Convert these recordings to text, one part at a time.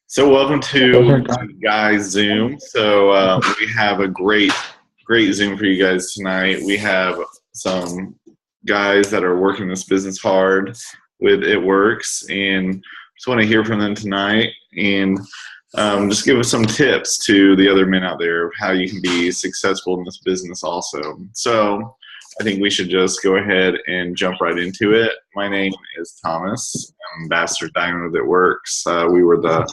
So welcome to Guys Zoom. So we have a great Zoom for you guys tonight. We have some guys that are working this business hard with It Works, and just want to hear from them tonight and just give us some tips to the other men out there of how you can be successful in this business also. So I think we should just go ahead and jump right into it. My name is Thomas. I'm Ambassador Dynamo That Works. We were the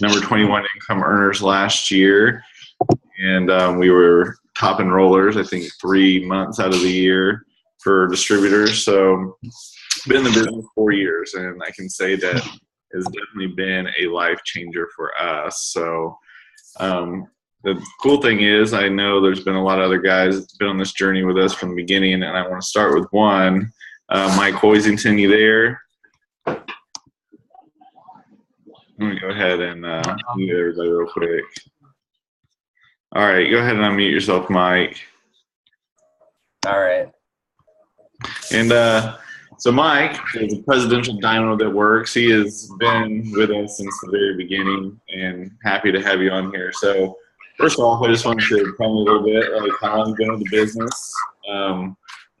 number 21 income earners last year, and we were top enrollers, I think 3 months out of the year for distributors. So been in the business 4 years, and I can say that has definitely been a life changer for us. So the cool thing is, I know there's been a lot of other guys that's been on this journey with us from the beginning, and I want to start with one. Mike Hoisington, you there? Let me go ahead and mute everybody real quick. All right, go ahead and unmute yourself, Mike. All right. And so Mike is a presidential dynamo that works. He has been with us since the very beginning, and happy to have you on here. So first off, I just wanted to tell me a little bit, like how long you've been with the business, a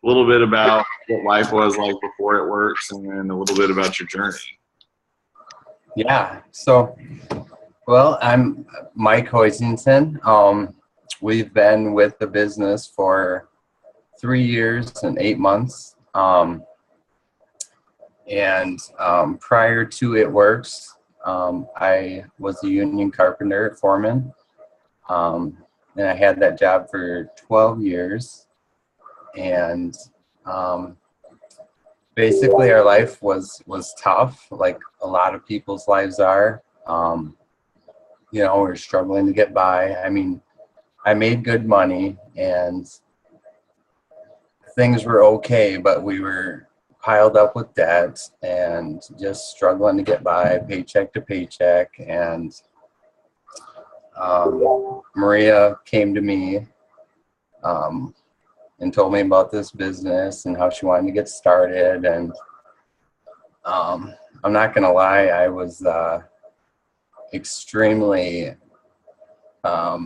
little bit about what life was like before It Works, and then a little bit about your journey. Yeah. So, well, I'm Mike Hoisington. We've been with the business for 3 years and 8 months. Prior to It Works, I was a union carpenter foreman. And I had that job for 12 years. And basically our life was tough, like a lot of people's lives are. We're struggling to get by. I mean, I made good money and things were okay, but we were piled up with debt and just struggling to get by paycheck to paycheck. And Maria came to me and told me about this business and how she wanted to get started. And I'm not going to lie, I was extremely, how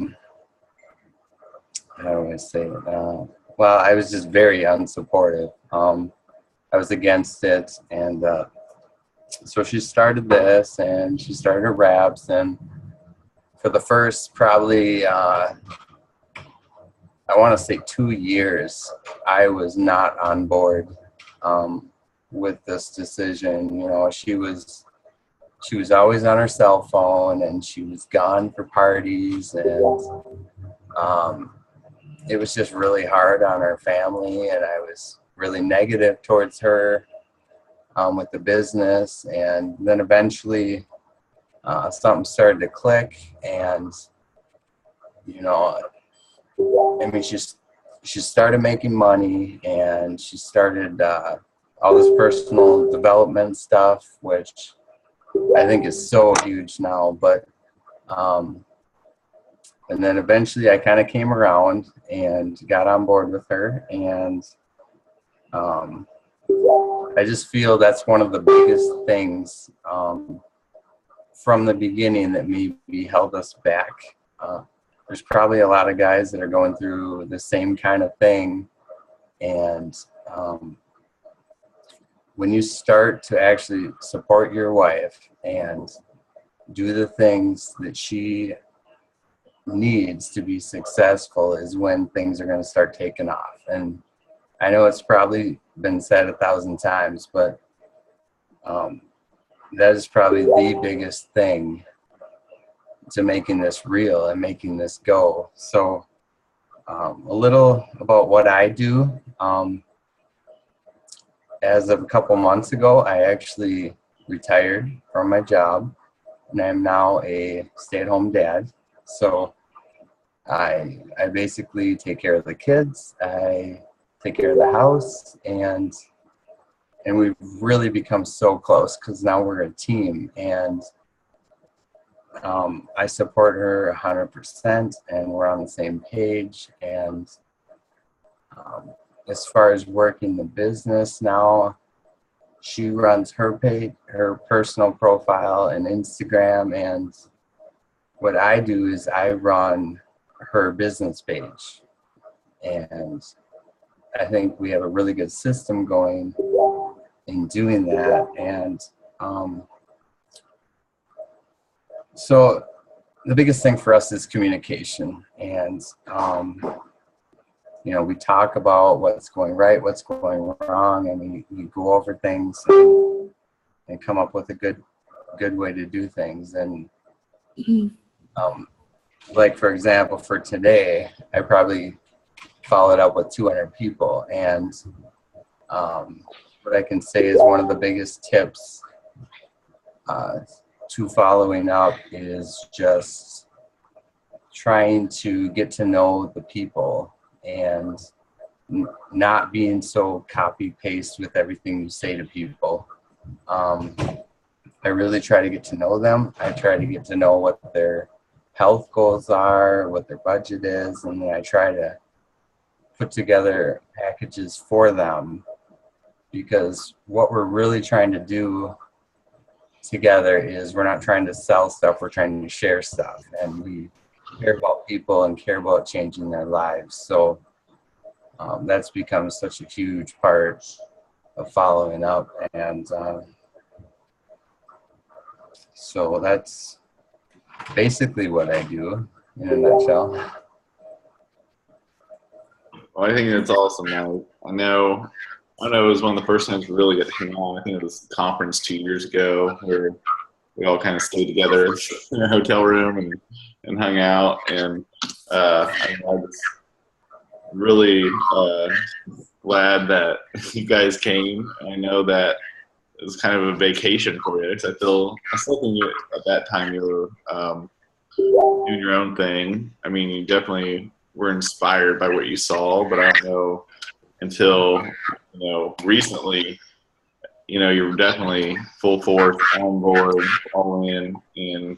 do I say it? Well, I was just very unsupportive. I was against it. And so she started this, and she started her wraps. And for the first probably, I want to say 2 years, I was not on board with this decision. She was always on her cell phone, and she was gone for parties, and it was just really hard on her family, and I was really negative towards her with the business. And then eventually something started to click, and I mean, she started making money, and she started all this personal development stuff, which I think is so huge now. But and then eventually I kind of came around and got on board with her, and I just feel that's one of the biggest things from the beginning that maybe held us back. There's probably a lot of guys that are going through the same kind of thing. And when you start to actually support your wife and do the things that she needs to be successful is when things are going to start taking off. And I know it's probably been said 1,000 times, but that is probably the biggest thing to making this real and making this go. So a little about what I do. As of a couple months ago, I actually retired from my job, and I'm now a stay-at-home dad. So I basically take care of the kids, I take care of the house, and we've really become so close because now we're a team. And I support her 100%, and we're on the same page. And as far as working the business now, she runs her page, her personal profile and Instagram, and what I do is I run her business page. And I think we have a really good system going in doing that. And so the biggest thing for us is communication. And you know, we talk about what's going right, what's going wrong, and we go over things and come up with a good way to do things. And like, for example, for today, I probably followed up with 200 people. And what I can say is one of the biggest tips to following up is just trying to get to know the people and not being so copy paste with everything you say to people. I really try to get to know them. I try to get to know what their health goals are, what their budget is, and then I try to put together packages for them, because what we're really trying to do together is we're not trying to sell stuff, we're trying to share stuff, and we care about people and care about changing their lives. So that's become such a huge part of following up. And so that's basically what I do in a nutshell. Well, I think that's awesome. I know it was one of the first times we really got to hang out. I think it was a conference 2 years ago where we all kind of stayed together in a hotel room and hung out. And I was really glad that you guys came. I know that it was kind of a vacation for you, because I still think at that time you were doing your own thing. I mean, you definitely were inspired by what you saw, but I don't know until recently, you were definitely full force, on board, all in, and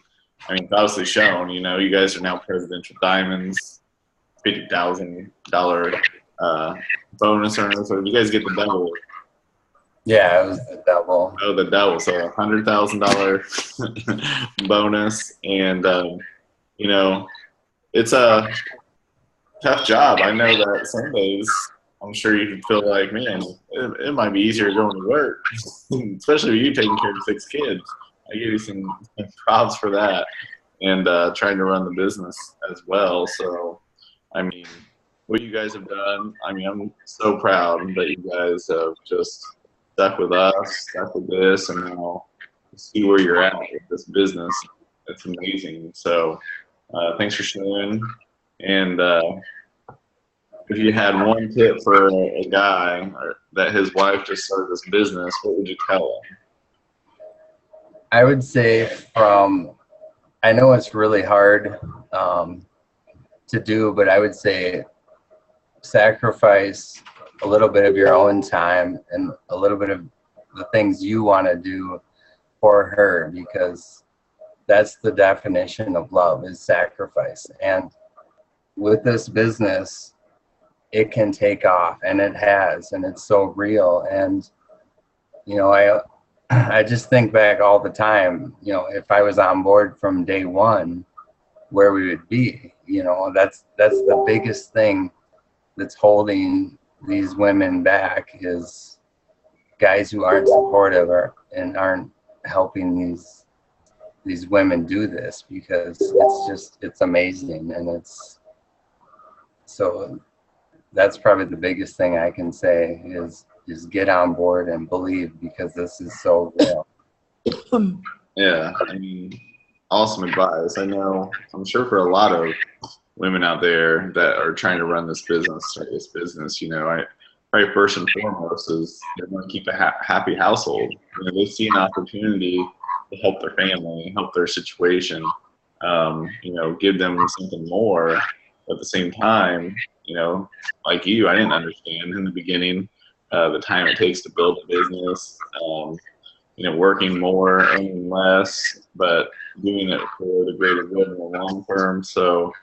I mean, it's obviously shown. You guys are now Presidential Diamonds, $50,000 bonus earners. So you guys get the double. Yeah, it was the double. Oh, the double. So $100,000 bonus, and it's a tough job. I know that some days I'm sure you can feel like, man, it might be easier going to work, especially with you taking care of 6 kids. I give you some props for that, and trying to run the business as well. So, I mean, what you guys have done, I mean, I'm so proud that you guys have just stuck with us, stuck with this, and now see where you're at with this business. It's amazing. So, thanks for sharing. And if you had one tip for a guy that his wife just started this business, what would you tell him? I would say I know it's really hard to do, but I would say sacrifice a little bit of your own time and a little bit of the things you want to do for her, because that's the definition of love, is sacrifice. And with this business, it can take off, and it has, and it's so real. And I just think back all the time, if I was on board from day one, where we would be. That's the biggest thing that's holding these women back, is guys who aren't supportive and aren't helping these women do this, because it's amazing. And so that's probably the biggest thing I can say is get on board and believe, because this is so real. Yeah, I mean, awesome advice. I'm sure for a lot of women out there that are trying to run this business, probably first and foremost is they want to keep a happy household. They see an opportunity to help their family, help their situation, give them something more. At the same time, like you, I didn't understand in the beginning the time it takes to build a business, working more, earning less, but doing it for the greater good in the long term. So,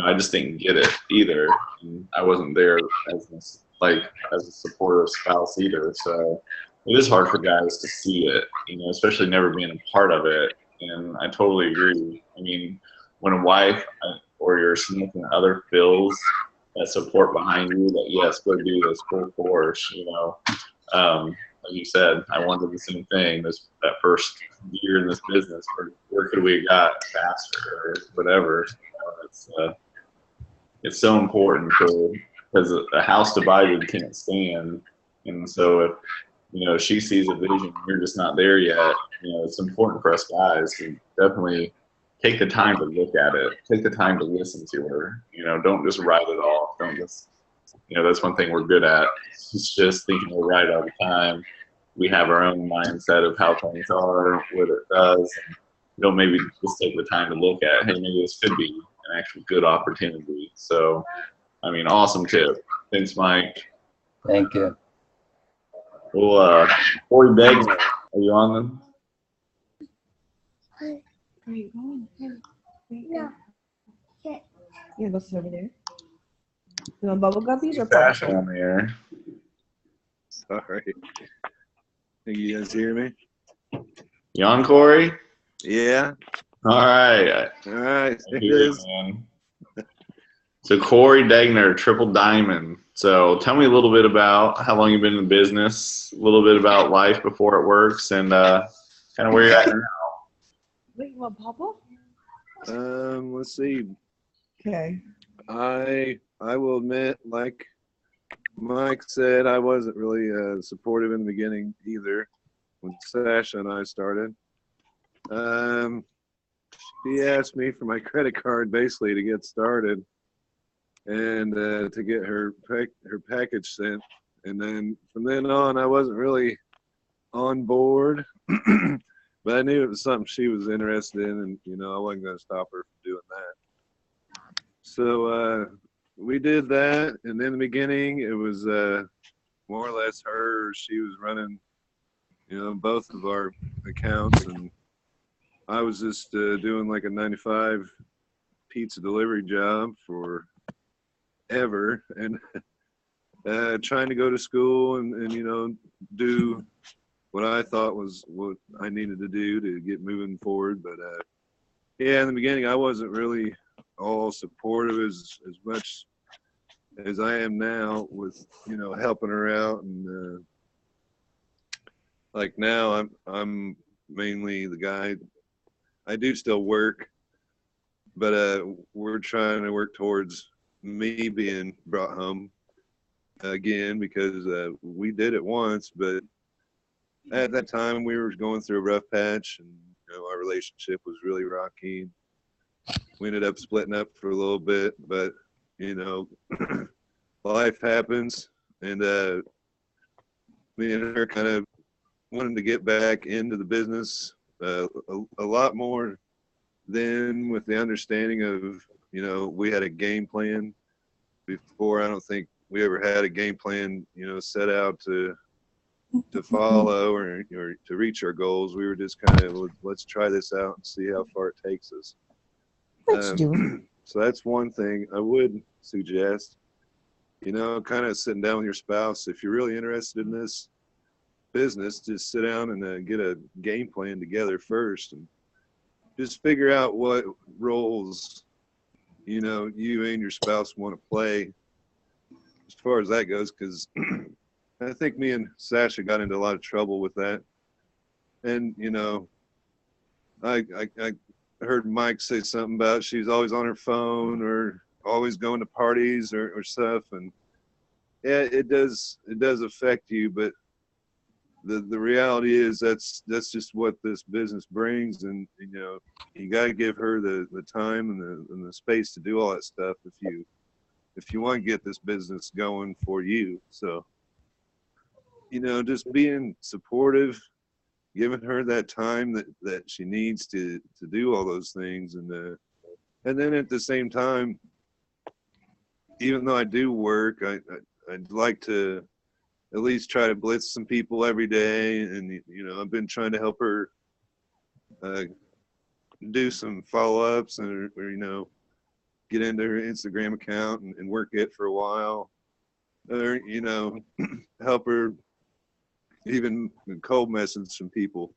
I just didn't get it either. And I wasn't there as a supportive spouse either. So it is hard for guys to see it, especially never being a part of it. And I totally agree. I mean, when a wife or your significant other feels that support behind you, that yes, go do this full force, like you said, I wanted the same thing. That first year in this business, where could we have got faster or whatever? It's so important because a house divided can't stand. And so if she sees a vision, you're just not there yet. It's important for us guys to definitely take the time to look at it, take the time to listen to her. Don't just write it off. Don't just, that's one thing we're good at. It's just thinking we're right all the time. We have our own mindset of how things are, what it does. And, maybe just take the time to look at, hey, maybe this could be an actual good opportunity. So, I mean, awesome tip. Thanks, Mike. Thank you. Well, Corey Begner, are you on them? Where are you going? Yeah. You gonna go over there? You want bubble guppies or Fashion on there. Sorry. Think you guys hear me? You on, Corey? Yeah. All right. All right. It is. So Corey Degner, Triple Diamond. So tell me a little bit about how long you've been in the business, a little bit about life before it works, and kind of where you're at now. Wait, you want papa? Let's see. Okay. I will admit, like Mike said, I wasn't really supportive in the beginning either when Sasha and I started. She asked me for my credit card basically to get started and to get her package sent. And then from then on, I wasn't really on board, but I knew it was something she was interested in, and I wasn't going to stop her from doing that. So we did that, and in the beginning, it was more or less her. She was running, both of our accounts, and I was just doing like a 9-to-5 pizza delivery job for ever, and trying to go to school and do what I thought was what I needed to do to get moving forward. But yeah, in the beginning, I wasn't really all supportive as much as I am now with helping her out, and like now I'm mainly the guy. I do still work, but we're trying to work towards me being brought home again, because we did it once, but at that time we were going through a rough patch, and our relationship was really rocky. We ended up splitting up for a little bit, but life happens, and me and her kind of wanted to get back into the business a lot more then, with the understanding of we had a game plan. Before, I don't think we ever had a game plan set out to follow or to reach our goals. We were just kind of, let's try this out and see how far it takes us. Let's do it. So that's one thing I would suggest, kind of sitting down with your spouse. If you're really interested in this business, just sit down and get a game plan together first, and just figure out what roles you and your spouse want to play as far as that goes, because I think me and Sasha got into a lot of trouble with that. And I heard Mike say something about she's always on her phone or always going to parties or stuff, and yeah, it does affect you, but the reality is that's just what this business brings, and you got to give her the time and the space to do all that stuff if you want to get this business going for you. So just being supportive, giving her that time that she needs to do all those things, and then at the same time, even though I do work, I'd like to at least try to blitz some people every day, and I've been trying to help her do some follow-ups, or get into her Instagram account and work it for a while, or help her even cold message from people.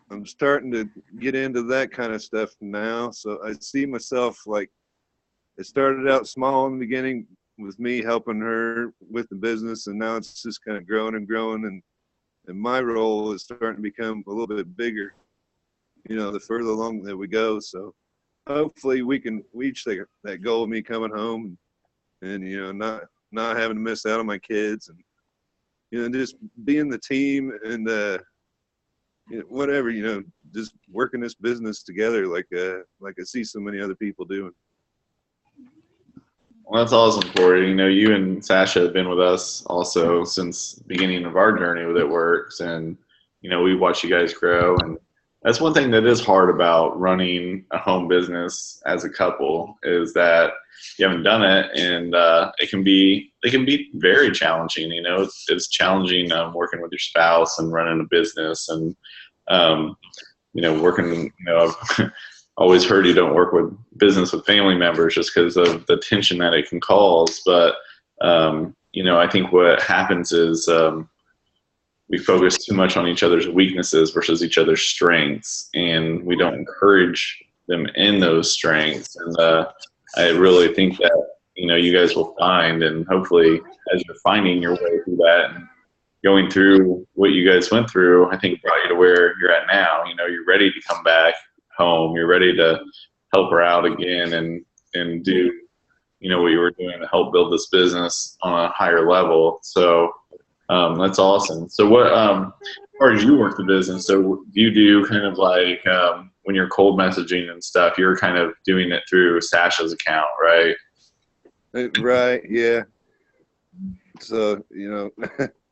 I'm starting to get into that kind of stuff now. So I see myself like, it started out small in the beginning with me helping her with the business, and now it's just kind of growing and growing, and my role is starting to become a little bit bigger, the further along that we go. So hopefully we can reach that goal of me coming home and not having to miss out on my kids, and just being the team and whatever, just working this business together like I see so many other people doing. Well, that's awesome, Corey. You and Sasha have been with us also since the beginning of our journey with It Works, and we watch you guys grow. And that's one thing that is hard about running a home business as a couple, is that you haven't done it, and it can be very challenging. It's challenging working with your spouse and running a business, and working. I've always heard you don't work with business with family members just because of the tension that it can cause. But I think what happens is we focus too much on each other's weaknesses versus each other's strengths, and we don't encourage them in those strengths. And I really think that you guys will find, and hopefully as you're finding your way through that and going through what you guys went through, I think it brought you to where you're at now. You're ready to come back home. You're ready to help her out again and do what you were doing to help build this business on a higher level. So that's awesome. So what as far as you work the business, so you do kind of like when you're cold messaging and stuff, you're kind of doing it through Sasha's account, right? Right, yeah. So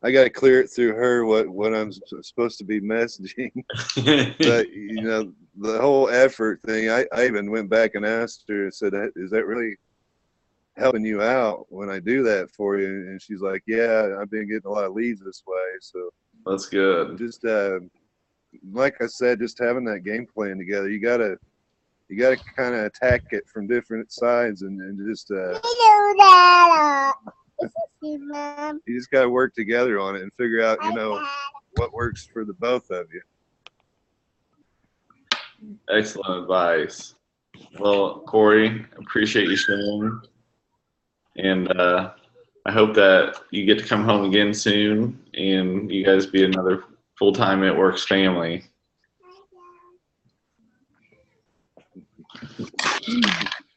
I got to clear it through her what I'm supposed to be messaging. But the whole effort thing, I even went back and asked her and said, is that really helping you out when I do that for you? And she's like, yeah, I've been getting a lot of leads this way. So that's good. Just like I said, just having that game plan together, you gotta kind of attack it from different sides and just you just got to work together on it and figure out, what works for the both of you. Excellent advice. Well, Corey, appreciate you sharing. And I hope that you get to come home again soon and you guys be another full-time It Works family.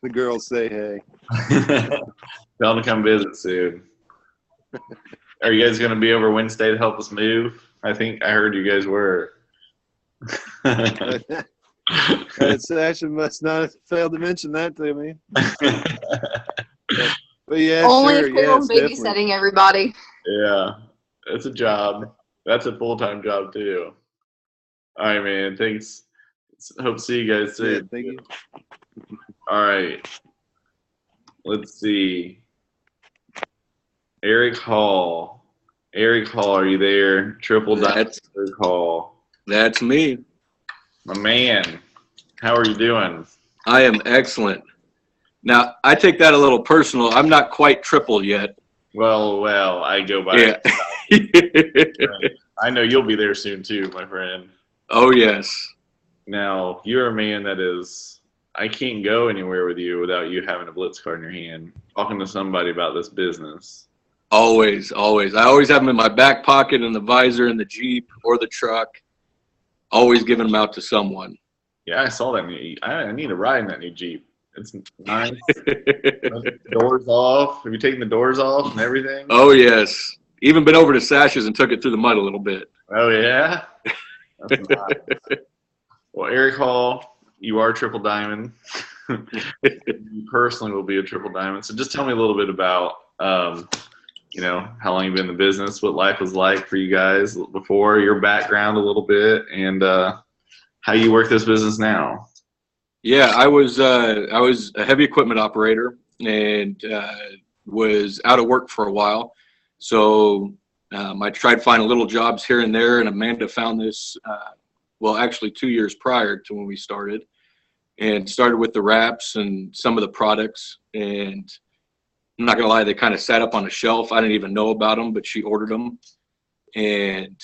The girls say hey. Tell them to come visit soon. Are you guys going to be over Wednesday to help us move? I think I heard you guys were. Sasha must not have failed to mention that to me. But yeah, only sure. if they're babysitting everybody. Yeah, it's a job. That's a full-time job too. All right, man. Thanks. Hope to see you guys soon. Yeah, thank you. All right. Let's see. Eric Hall. Eric Hall, are you there? Triple Diamond Eric Hall. That's me. My man. How are you doing? I am excellent. Now, I take that a little personal. I'm not quite triple yet. Well, I go by. Yeah. I know you'll be there soon too, my friend. Oh, yes. Now, you're a man that is, I can't go anywhere with you without you having a Blitz card in your hand, talking to somebody about this business. Always, always. I always have them in my back pocket, in the visor, in the Jeep, or the truck. Always giving them out to someone. Yeah, I saw that. I need to ride in that new Jeep. It's nice. Doors off. Have you taken the doors off and everything? Oh, yes. Even been over to Sasha's and took it through the mud a little bit. Oh, yeah? That's nice. Well, Eric Hall, you are Triple Diamond. You personally will be a Triple Diamond. So just tell me a little bit about, how long you've been in the business, what life was like for you guys before, your background a little bit, and how you work this business now. Yeah, I was a heavy equipment operator and was out of work for a while. So I tried finding little jobs here and there, and Amanda found this, actually 2 years prior to when we started, and started with the wraps and some of the products. And I'm not going to lie, they kind of sat up on a shelf. I didn't even know about them, but she ordered them. And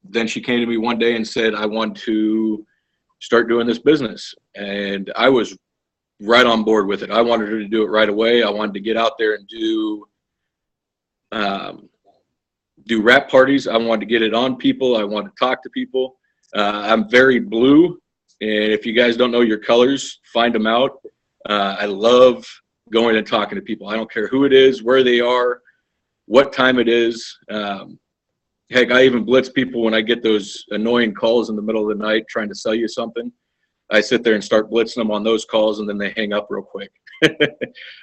then she came to me one day and said, I want to start doing this business. And I was right on board with it. I wanted her to do it right away. I wanted to get out there and do wrap parties. I wanted to get it on people. I wanted to talk to people. I'm very blue. And if you guys don't know your colors, find them out. I love going and talking to people. I don't care who it is, where they are, what time it is. Heck, I even blitz people when I get those annoying calls in the middle of the night trying to sell you something. I sit there and start blitzing them on those calls, and then they hang up real quick.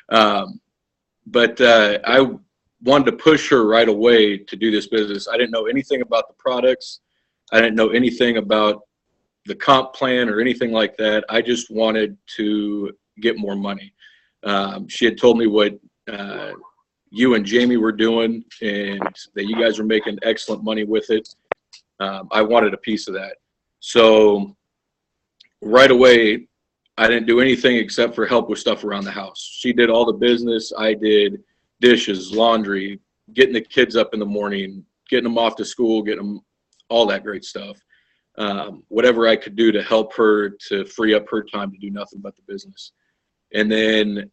But I wanted to push her right away to do this business. I didn't know anything about the products. I didn't know anything about the comp plan or anything like that. I just wanted to get more money. She had told me what you and Jamie were doing, and that you guys were making excellent money with it. I wanted a piece of that. So right away, I didn't do anything except for help with stuff around the house. She did all the business. I did dishes, laundry, getting the kids up in the morning, getting them off to school, getting them all that great stuff. Whatever I could do to help her to free up her time to do nothing but the business. And then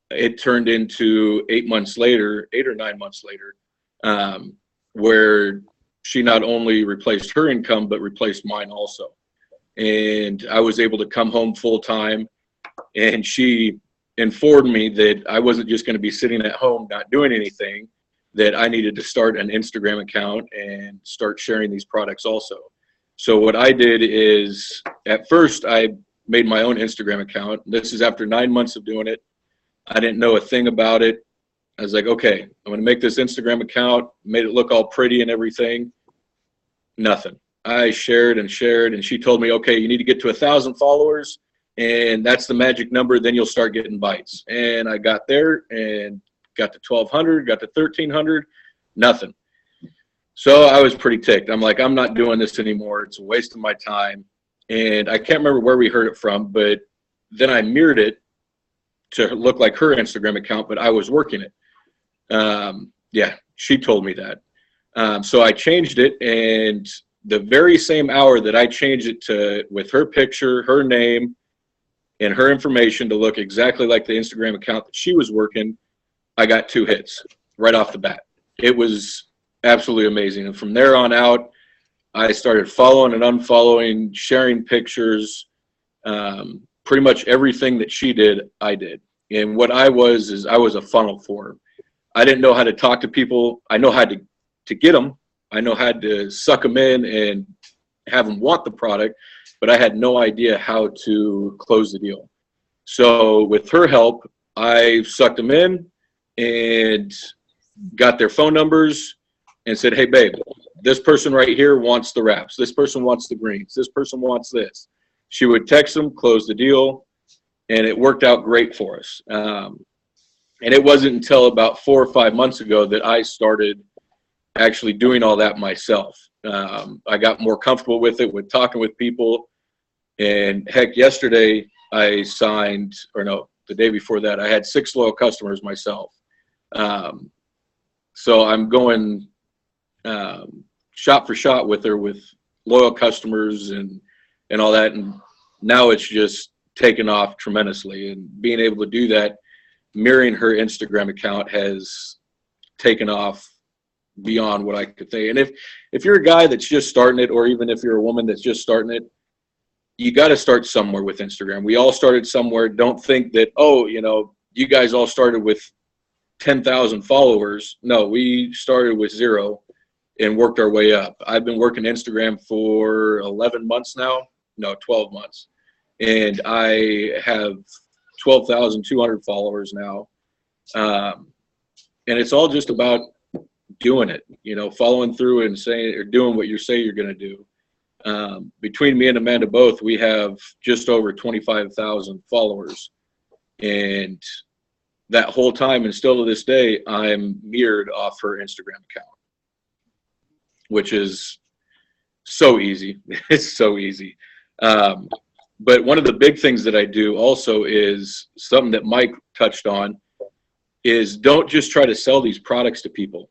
it turned into 8 or 9 months later, where she not only replaced her income, but replaced mine also. And I was able to come home full time, and she informed me that I wasn't just going to be sitting at home not doing anything, that I needed to start an Instagram account and start sharing these products also. So what I did is, at first I made my own Instagram account. This is after 9 months of doing it. I didn't know a thing about it. I was like, okay, I'm going to make this Instagram account, made it look all pretty and everything. Nothing. I shared and shared, and she told me, okay, you need to get to 1,000 followers, and that's the magic number. Then you'll start getting bites. And I got there and got to 1,200, got to 1,300, nothing. So I was pretty ticked. I'm like, I'm not doing this anymore. It's a waste of my time. And I can't remember where we heard it from, but then I mirrored it to look like her Instagram account, but I was working it. Yeah, she told me that. So I changed it, and the very same hour that I changed it to, with her picture, her name, and her information to look exactly like the Instagram account that she was working, I got 2 hits right off the bat. It was absolutely amazing. And from there on out, I started following and unfollowing, sharing pictures, pretty much everything that she did, I did. And what I was is I was a funnel for her. I didn't know how to talk to people. I know how to get them. I know how to suck them in and have them want the product, but I had no idea how to close the deal. So with her help, I sucked them in and got their phone numbers and said, hey, babe, this person right here wants the wraps. This person wants the greens. This person wants this. She would text them, close the deal, and it worked out great for us. And it wasn't until about 4 or 5 months ago that I started actually doing all that myself. I got more comfortable with it, with talking with people. And heck, yesterday I signed, or no, the day before that, I had 6 loyal customers myself. So I'm going shot for shot with her with loyal customers and all that. And now it's just taken off tremendously. And being able to do that, mirroring her Instagram account, has taken off beyond what I could say. And if you're a guy that's just starting it, or even if you're a woman that's just starting it, you got to start somewhere with Instagram. We all started somewhere. Don't think that, oh, you know, you guys all started with 10,000 followers. No, we started with 0 and worked our way up. I've been working Instagram for 11 months now. No, 12 months. And I have 12,200 followers now. And it's all just about doing it, you know, following through and saying, or doing what you say you're going to do. Between me and Amanda both, we have just over 25,000 followers. And that whole time, and still to this day, I'm mirrored off her Instagram account, which is so easy. It's so easy. But one of the big things that I do also is something that Mike touched on, is don't just try to sell these products to people.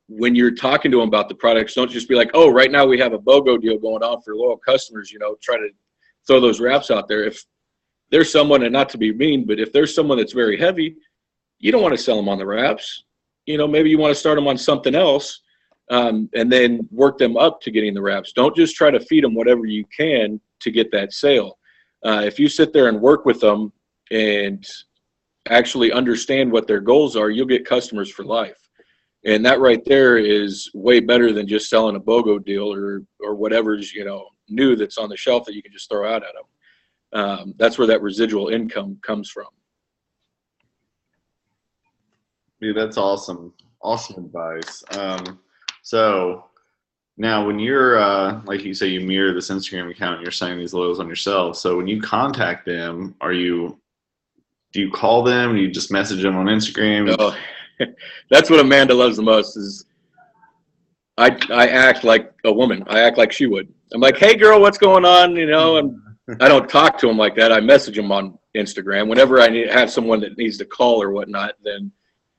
when you're talking to them about the products, don't just be like, oh, right now we have a BOGO deal going on for loyal customers, you know, try to throw those wraps out there. If there's someone, and not to be mean, but if there's someone that's very heavy, you don't want to sell them on the wraps. You know, maybe you want to start them on something else, and then work them up to getting the wraps. Don't just try to feed them whatever you can to get that sale. If you sit there and work with them and actually understand what their goals are, you'll get customers for life. And that right there is way better than just selling a BOGO deal or whatever's, you know, new that's on the shelf that you can just throw out at them. That's where that residual income comes from. Dude, that's awesome. Awesome advice. So now when you're, like you say, you mirror this Instagram account and you're signing these loyals on yourself. So when you contact them, do you call them? Do you just message them on Instagram? Oh, that's what Amanda loves the most is I act like a woman. I act like she would. I'm like, hey girl, what's going on? You know, and I don't talk to them like that. I message them on Instagram. Whenever I have someone that needs to call or whatnot, then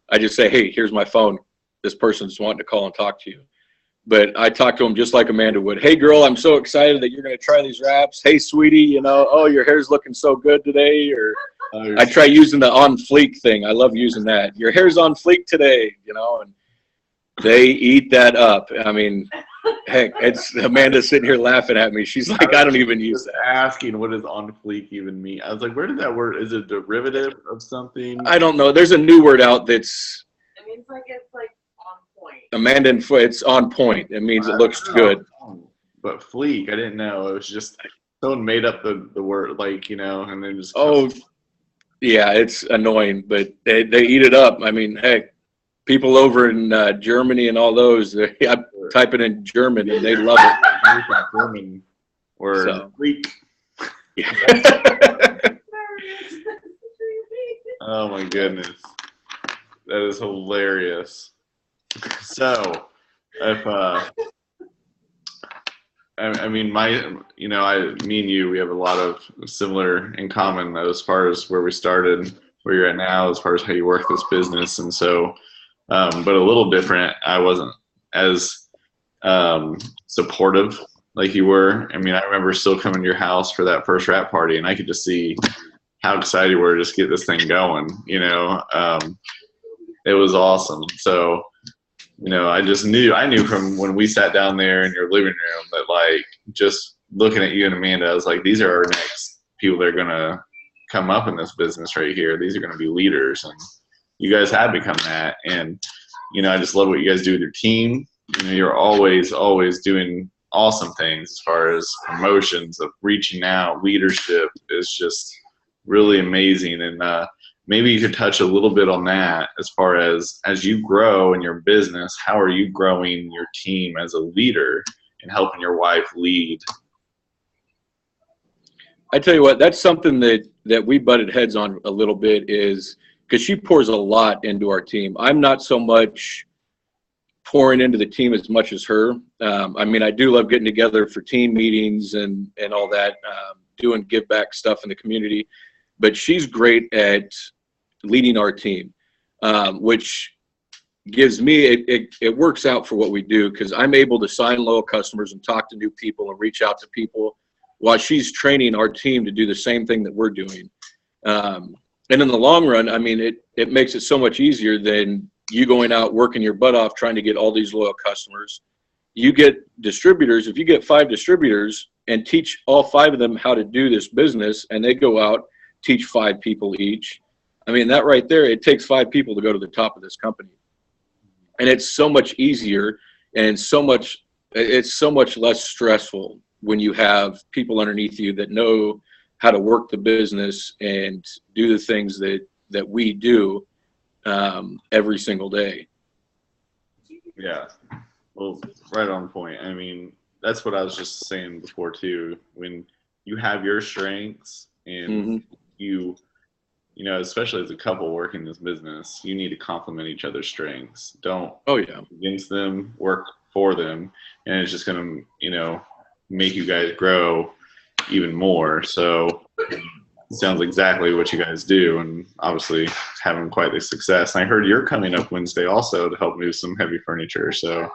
I just say, hey, here's my phone. This person's wanting to call and talk to you. But I talk to them just like Amanda would. Hey girl, I'm so excited that you're going to try these wraps. Hey sweetie, you know, oh, your hair's looking so good today. Or I try using the on fleek thing. I love using that. Your hair's on fleek today, you know, and they eat that up. I mean, heck, it's Amanda sitting here laughing at me. She's like, I don't even use that. Asking what does on fleek even mean? I was like, where did that word? Is it a derivative of something? I don't know. There's a new word out that's. It means like it's like on point. Amanda and it's on point. It means it looks good. But fleek, I didn't know. It was just someone made up the word, like, you know, and then just. Oh, yeah, it's annoying, but they eat it up. I mean, heck, people over in Germany and all those, I type it in German and they love it. German or Greek. Yeah. Oh my goodness, that is hilarious. So, if I mean, me and you, we have a lot of similar in common as far as where we started, where you're at now, as far as how you work this business, and so, but a little different. I wasn't as supportive like you were. I mean, I remember still coming to your house for that first wrap party, and I could just see how excited you were to just get this thing going. You know, it was awesome. So. You know, I knew from when we sat down there in your living room that, like, just looking at you and Amanda, I was like, these are our next people that are going to come up in this business right here. These are going to be leaders. And you guys have become that. And, you know, I just love what you guys do with your team. You know, you're always doing awesome things as far as promotions, of reaching out. Leadership is just really amazing. And, maybe you could touch a little bit on that as far as you grow in your business, how are you growing your team as a leader and helping your wife lead? I tell you what, that's something that we butted heads on a little bit, is because she pours a lot into our team. I'm not so much pouring into the team as much as her. I mean, I do love getting together for team meetings and all that, doing give back stuff in the community, but she's great at leading our team, which gives me, it works out for what we do, because I'm able to sign loyal customers and talk to new people and reach out to people while she's training our team to do the same thing that we're doing. And in the long run, I mean, it makes it so much easier than you going out working your butt off trying to get all these loyal customers. You get distributors. If you get 5 distributors and teach all 5 of them how to do this business, and they go out, teach 5 people each, I mean, that right there, it takes 5 people to go to the top of this company. And it's so much easier, and it's so much less stressful when you have people underneath you that know how to work the business and do the things that we do every single day. Yeah, well, right on point. I mean, that's what I was just saying before too. When you have your strengths and you know, especially as a couple working this business, you need to complement each other's strengths. Don't against them, work for them, and it's just going to, you know, make you guys grow even more. So sounds exactly what you guys do, and obviously having quite the success. And I heard you're coming up Wednesday also to help move some heavy furniture. So,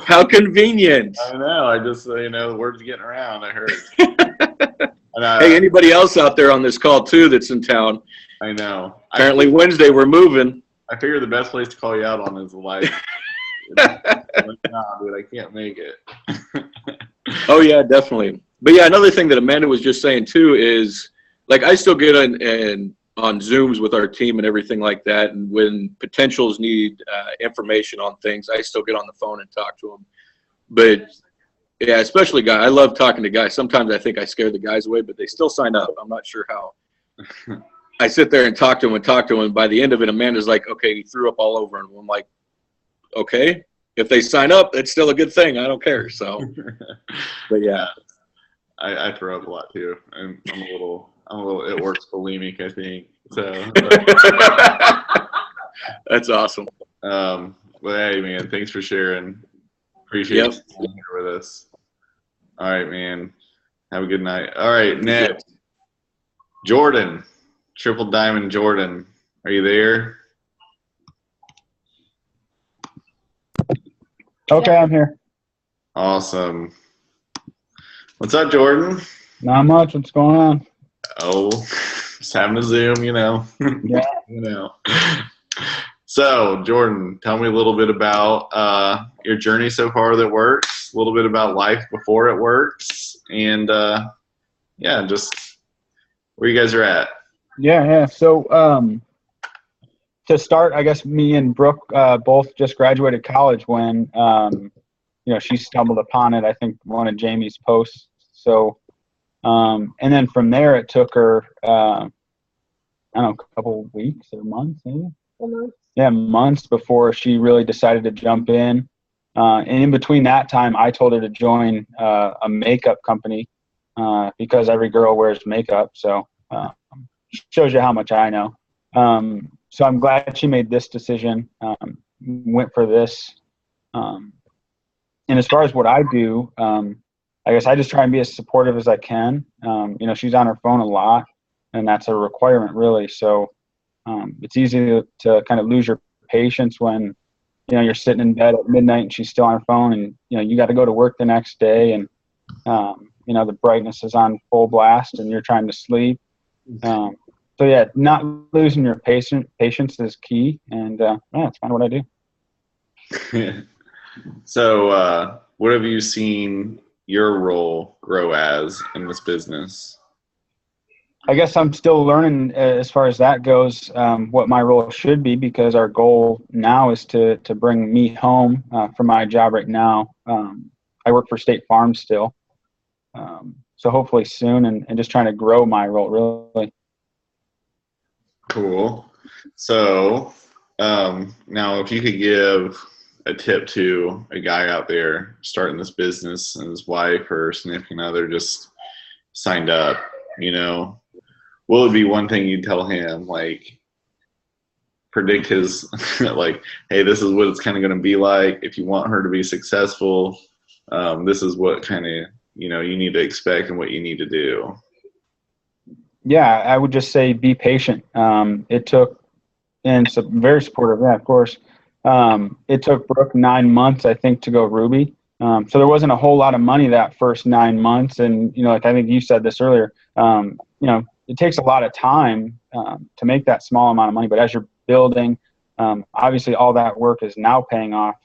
how convenient. I know. I just the word's getting around. I heard. Hey, anybody else out there on this call too that's in town? I know. Apparently Wednesday we're moving. I figure the best place to call you out on is like, nah, dude, I can't make it. Oh yeah, definitely. But yeah, another thing that Amanda was just saying too is, like, I still get on Zooms with our team and everything like that, and when potentials need information on things, I still get on the phone and talk to them. But yeah, especially guys. I love talking to guys. Sometimes I think I scare the guys away, but they still sign up. I'm not sure how. I sit there and talk to them, and by the end of it, Amanda's like, okay, he threw up all over him. I'm like, okay, if they sign up, it's still a good thing. I don't care. So, but yeah. I throw up a lot too. I'm a little it works bulimic, I think. So that's awesome. But hey, man, thanks for sharing. Appreciate you being here with us. All right, man. Have a good night. All right, next, Jordan, Triple Diamond Jordan. Are you there? Okay, I'm here. Awesome. What's up, Jordan? Not much. What's going on? Oh, just having a Zoom, Yeah. So, Jordan, tell me a little bit about your journey so far that works, a little bit about life before it works, and just where you guys are at. Yeah. So, to start, I guess me and Brooke both just graduated college when, she stumbled upon it, I think, one of Jamie's posts. So, and then from there, it took her, I don't know, a couple of weeks or months, maybe? Yeah, months before she really decided to jump in. And in between that time, I told her to join a makeup company because every girl wears makeup. So, shows you how much I know. So I'm glad she made this decision, went for this. And as far as what I do, I guess I just try and be as supportive as I can. She's on her phone a lot, and that's a requirement, really. So it's easy to kind of lose your patience when, you're sitting in bed at midnight and she's still on her phone, and, you got to go to work the next day, and, the brightness is on full blast and you're trying to sleep. So yeah, not losing your patience is key, and that's kind of what I do. So, what have you seen your role grow as in this business? I guess I'm still learning as far as that goes, what my role should be, because our goal now is to bring me home for my job right now. I work for State Farm still, so hopefully soon, and just trying to grow my role, really. Cool. So now if you could give a tip to a guy out there starting this business and his wife or significant other just signed up, what would be one thing you'd tell him, like predict his, like, hey, this is what it's kind of going to be like. If you want her to be successful, this is what kind of, you need to expect and what you need to do. Yeah, I would just say be patient. It took, and so very supportive, yeah, of course. It took Brooke 9 months, I think, to go Ruby. So there wasn't a whole lot of money that first 9 months. And, like I think you said this earlier, it takes a lot of time to make that small amount of money. But as you're building, obviously all that work is now paying off.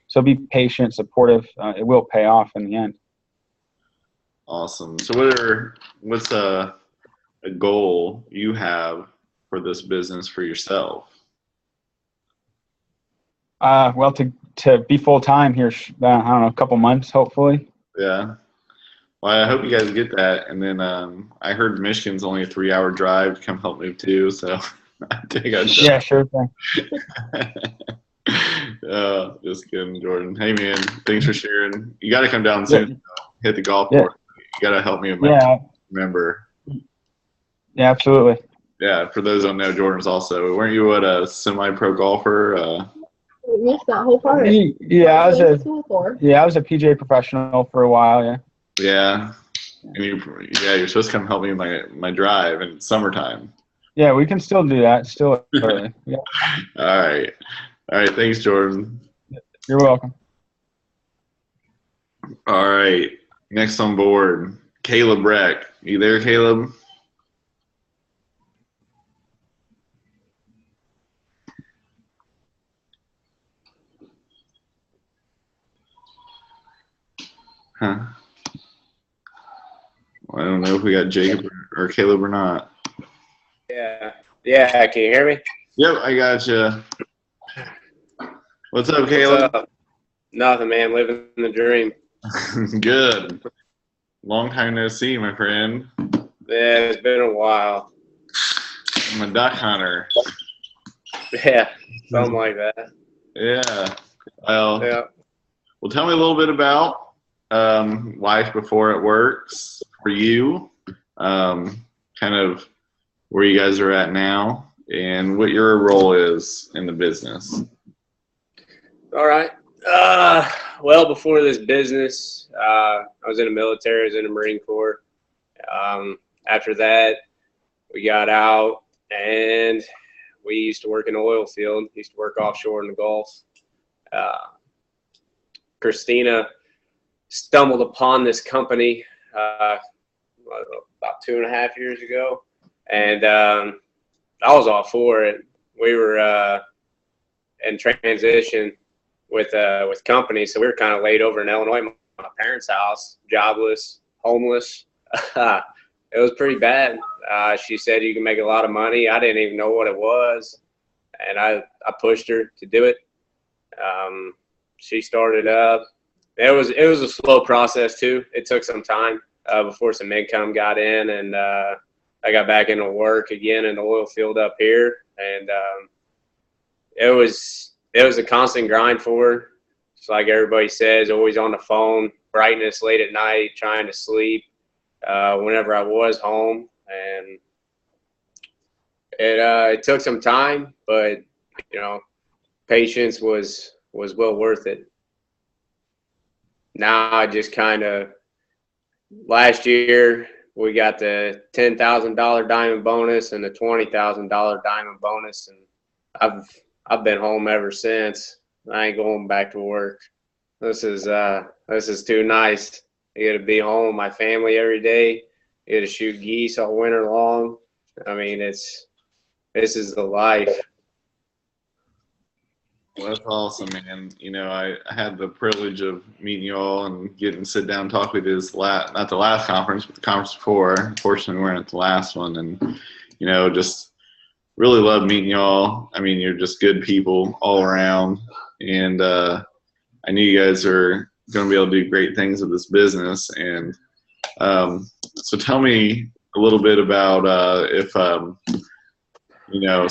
So be patient, supportive. It will pay off in the end. Awesome. So what's a goal you have for this business for yourself? Well, to be full time here, I don't know, a couple months, hopefully. Yeah. Well, I hope you guys get that. And then I heard Michigan's only a 3-hour drive to come help move too. So I think yeah, sure thing. Just kidding, Jordan. Hey man, thanks for sharing. You got to come down soon. Yeah. Hit the golf course. You got to help me remember. Yeah, absolutely. Yeah, for those who don't know, Jordan's also. Weren't you a semi-pro golfer? We missed that whole part. Yeah, I was a PGA professional for a while. Yeah. Yeah. And you're supposed to come help me in my drive in summertime. Yeah, we can still do that. Still early. Yeah. All right. Thanks, Jordan. You're welcome. All right. Next on board, Caleb Reck. You there, Caleb? Huh. Well, I don't know if we got Jacob or Caleb or not. Yeah. Can you hear me? Yep, I got you. What's up, Caleb? What's up? Nothing, man. Living the dream. Good. Long time no see, my friend. Yeah, it's been a while. I'm a duck hunter. Yeah, something like that. Yeah. Well, Yeah. Well, tell me a little bit about life before it works for you, kind of where you guys are at now, and what your role is in the business. All right. Well, before this business, I was in the military. I was in the Marine Corps. After that, we got out and we used to work in the oil field. Used to work offshore in the Gulf. Christina stumbled upon this company about 2.5 years ago, and I was all for it. We were in transition with companies, so we were kind of laid over in Illinois, my parents' house, jobless, homeless. It was pretty bad. She said you can make a lot of money. I didn't even know what it was, and I pushed her to do it. She started up. It was a slow process too. It took some time before some income got in, and I got back into work again in the oil field up here, and it was a constant grind for her. Just like everybody says, always on the phone, brightness late at night, trying to sleep whenever I was home, and it took some time, but patience was well worth it. Now I just kind of, last year we got the $10,000 diamond bonus and the $20,000 diamond bonus, and I've been home ever since. I ain't going back to work. This is too nice. I get to be home with my family every day. I get to shoot geese all winter long. I mean, this is the life. Well, that's awesome, man. I had the privilege of meeting you all and getting to sit down and talk with you not the last conference, but the conference before. Unfortunately, we weren't at the last one, and just really love meeting you all. I mean, you're just good people all around, and I knew you guys are going to be able to do great things with this business. And so tell me a little bit about if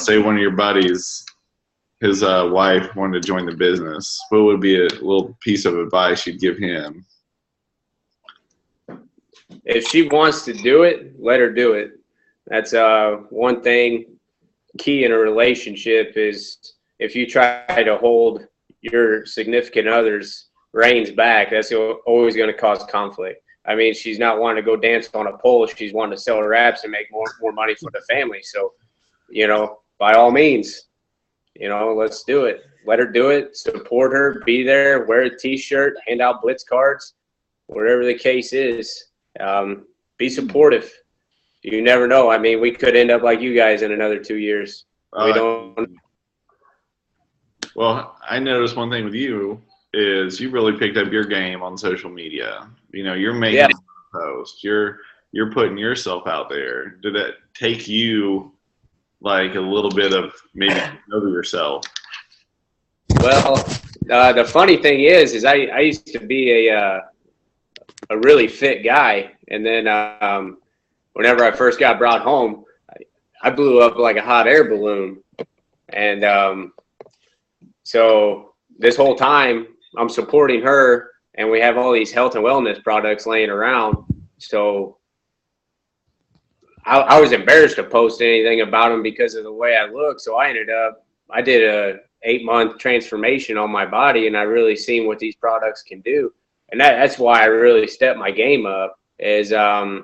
say one of your buddies, his wife wanted to join the business, what would be a little piece of advice you'd give him? If she wants to do it, let her do it. That's one thing key in a relationship is if you try to hold your significant other's reins back, that's always going to cause conflict. I mean, she's not wanting to go dance on a pole. She's wanting to sell her wraps and make more money for the family. So, by all means, let's do it. Let her do it. Support her. Be there. Wear a T-shirt. Hand out blitz cards. Whatever the case is, be supportive. You never know. I mean, we could end up like you guys in another 2 years. We don't. Well, I noticed one thing with you is you really picked up your game on social media. You're making posts. You're putting yourself out there. Did that take you like a little bit of maybe over yourself? Well, the funny thing is I used to be a really fit guy, and then whenever I first got brought home, I blew up like a hot air balloon, and so this whole time I'm supporting her, and we have all these health and wellness products laying around. So I was embarrassed to post anything about them because of the way I look. So I did a 8-month transformation on my body, and I really seen what these products can do. and that's why I really stepped my game up. Is I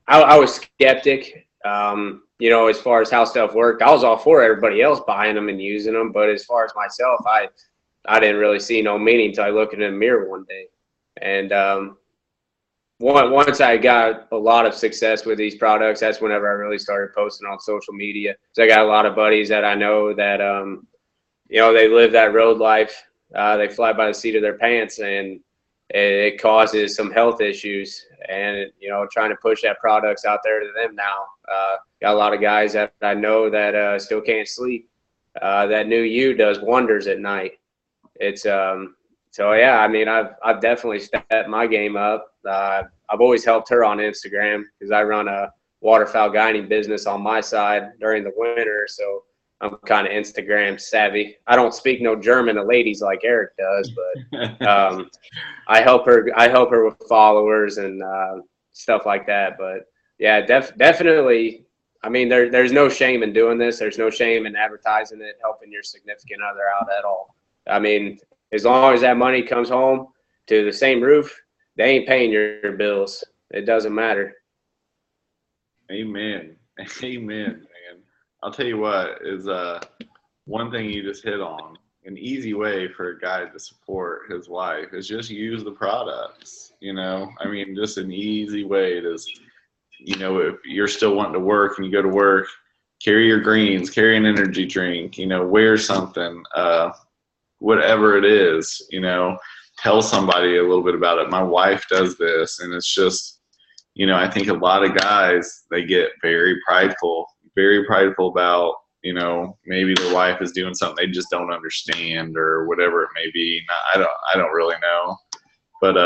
was skeptic, as far as how stuff worked. I was all for everybody else buying them and using them, but as far as myself, I didn't really see no meaning until I looked in the mirror one day. And once I got a lot of success with these products, that's whenever I really started posting on social media. So I got a lot of buddies that I know that, they live that road life. They fly by the seat of their pants, and it causes some health issues. And, trying to push that products out there to them now. Got a lot of guys that I know that still can't sleep. That new you does wonders at night. It's so yeah, I mean, I've definitely stepped my game up. I've always helped her on Instagram because I run a waterfowl guiding business on my side during the winter, so I'm kind of Instagram savvy. I don't speak no German to ladies like Eric does, but I help her with followers and stuff like that. But yeah, definitely. I mean, there's no shame in doing this. There's no shame in advertising it, helping your significant other out at all. I mean, as long as that money comes home to the same roof, they ain't paying your bills. It doesn't matter. Amen. Amen, man. I'll tell you what is one thing you just hit on. An easy way for a guy to support his wife is just use the products. I mean, just an easy way to, if you're still wanting to work and you go to work, carry your greens, carry an energy drink, wear something, whatever it is, tell somebody a little bit about it. My wife does this, and it's just, I think a lot of guys, they get very prideful about, maybe their wife is doing something they just don't understand or whatever it may be. I don't really know. But,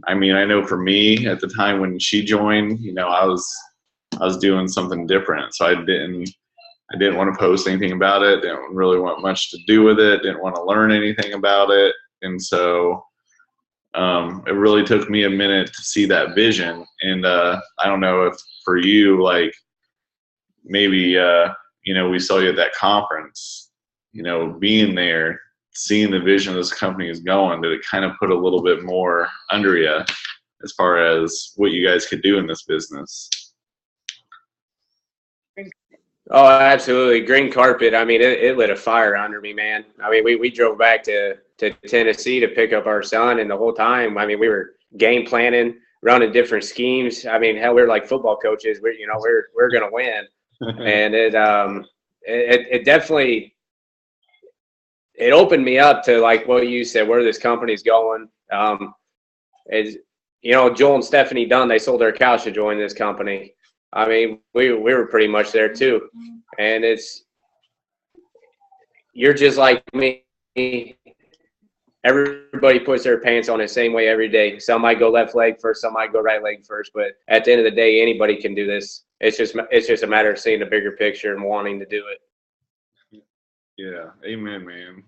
I mean, I know for me at the time when she joined, I was doing something different. So I didn't want to post anything about it. Didn't really want much to do with it. Didn't want to learn anything about it. And so it really took me a minute to see that vision. And I don't know if for you, like maybe, we saw you at that conference, being there, seeing the vision this company is going, did it kind of put a little bit more under you as far as what you guys could do in this business? Oh, absolutely. Green carpet. I mean, it lit a fire under me, man. I mean, we drove back to Tennessee to pick up our son, and the whole time, I mean, we were game planning, running different schemes. I mean, hell, we're like football coaches. We're gonna win, and it definitely it opened me up to, like what you said, where this company's going. Is Joel and Stephanie Dunn, they sold their couch to join this company. I mean, we were pretty much there too, and you're just like me. Everybody puts their pants on the same way every day. Some might go left leg first, some might go right leg first, but at the end of the day, anybody can do this. It's just a matter of seeing the bigger picture and wanting to do it. Yeah, amen, man.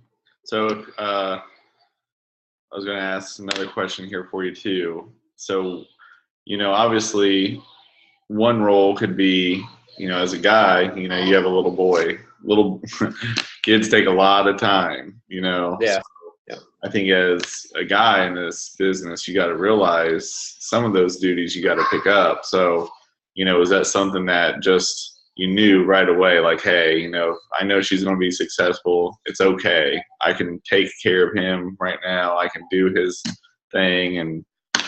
So I was going to ask another question here for you too. So, obviously one role could be, as a guy, you have a little boy. Little kids take a lot of time, Yeah. So Yeah. I think as a guy in this business, you got to realize some of those duties you got to pick up. So, is that something that just you knew right away, like, hey, I know she's going to be successful. It's okay. I can take care of him right now. I can do his thing. And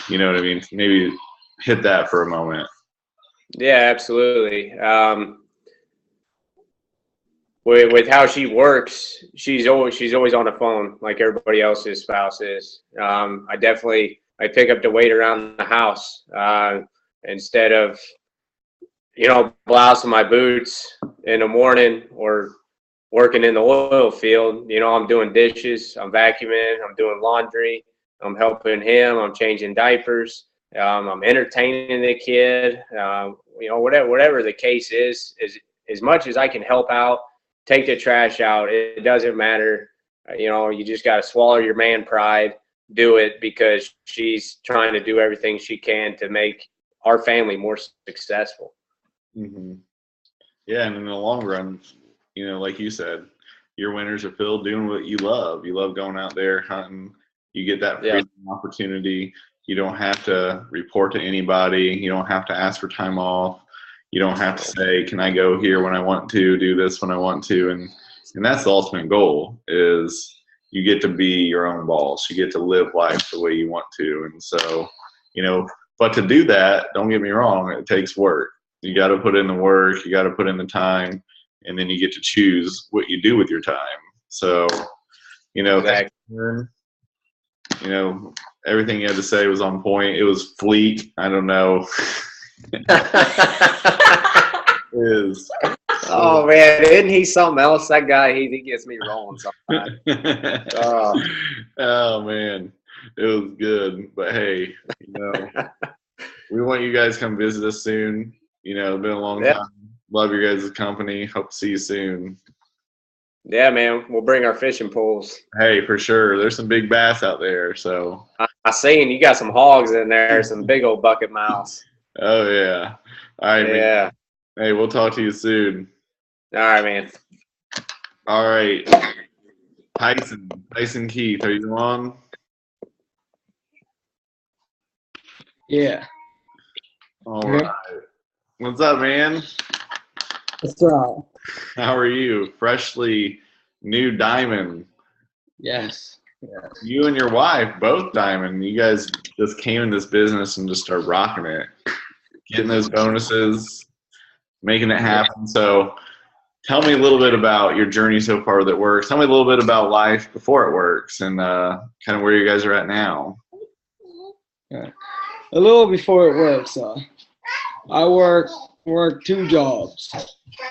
you know what I mean? Maybe hit that for a moment. Yeah, absolutely. With how she works, she's always on the phone like everybody else's spouse is. I pick up the weight around the house instead of blousing my boots in the morning or working in the oil field. I'm doing dishes, I'm vacuuming, I'm doing laundry, I'm helping him, I'm changing diapers. I'm entertaining the kid, whatever the case is as much as I can help out, take the trash out. It doesn't matter. You just got to swallow your man pride, do it because she's trying to do everything she can to make our family more successful. Mm-hmm. Yeah. And in the long run, like you said, your winters are filled doing what you love. You love going out there hunting, You get that Yeah. freedom opportunity. You don't have to report to anybody. You don't have to ask for time off. You don't have to say, can I go here when I want to, do this when I want to? And that's the ultimate goal, is you get to be your own boss. You get to live life the way you want to. And so, but to do that, don't get me wrong, it takes work. You got to put in the work. You got to put in the time. And then you get to choose what you do with your time. So, Exactly. everything you had to say was on point. It was fleet. I don't know. Is Oh man, isn't he something else? That guy, he gets me rolling sometimes. Oh man, it was good. But hey, we want you guys to come visit us soon. It's been a long time. Love your guys' company. Hope to see you soon. Yeah, man, we'll bring our fishing poles. Hey, for sure. There's some big bass out there. So I seen you got some hogs in there, some big old bucket mouths. Oh yeah. All right. Yeah. Man. Hey, we'll talk to you soon. All right, man. All right. Tyson Keith, are you on? Yeah. All right. What's up, man? What's up? How are you? Freshly new diamond. Yes. You and your wife, both diamond. You guys just came in this business and just started rocking it. Getting those bonuses, making it happen. So tell me a little bit about your journey so far that works. Tell me a little bit about life before it works and kind of where you guys are at now. Yeah. A little before it works. I work 2 jobs.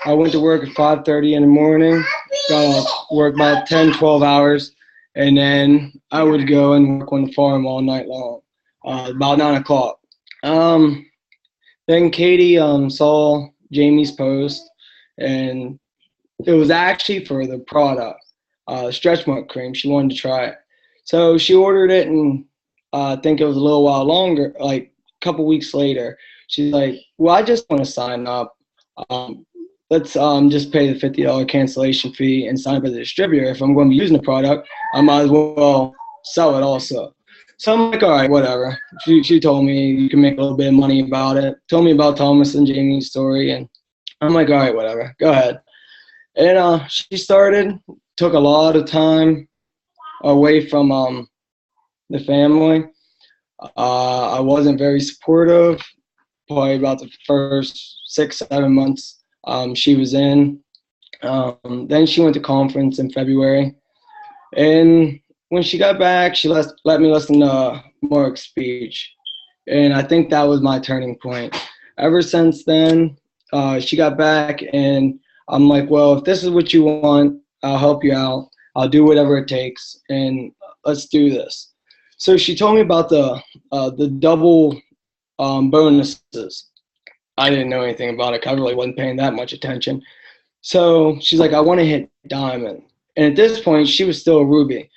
I went to work at 5:30 in the morning, got off work about 10, 12 hours, and then I would go and work on the farm all night long, about 9 o'clock. Then Katie saw Jamie's post, and it was actually for the product, stretch mark cream. She wanted to try it. So she ordered it, and I think it was a little while longer, like a couple weeks later. She's like, well, I just want to sign up. Let's just pay the $50 cancellation fee and sign up as a distributor. If I'm going to be using the product, I might as well sell it also. So I'm like, all right, whatever. She told me you can make a little bit of money about it. Told me about Thomas and Jamie's story, and I'm like, all right, whatever. Go ahead. And she started, took a lot of time away from the family. I wasn't very supportive. Probably about the first 6, 7 months she was in. Then she went to conference in February. And when she got back, she let me listen to Mark's speech. And I think that was my turning point. Ever since then, she got back, and I'm like, well, if this is what you want, I'll help you out. I'll do whatever it takes, and let's do this. So she told me about the double bonuses. I didn't know anything about it. I really wasn't paying that much attention. So she's like, I want to hit diamond. And at this point, she was still a ruby.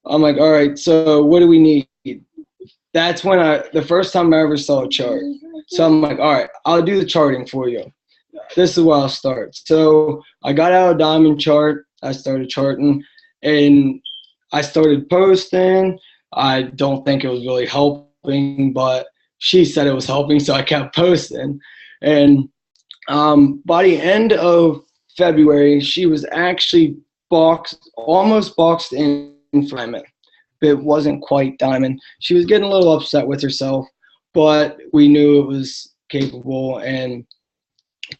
I'm like, all right, so what do we need? That's when the first time I ever saw a chart. So I'm like, all right, I'll do the charting for you. This is where I'll start. So I got out a diamond chart. I started charting, and I started posting. I don't think it was really helping, but she said it was helping, so I kept posting. And by the end of February, she was actually almost boxed in diamond. It wasn't quite diamond. She was getting a little upset with herself, but we knew it was capable and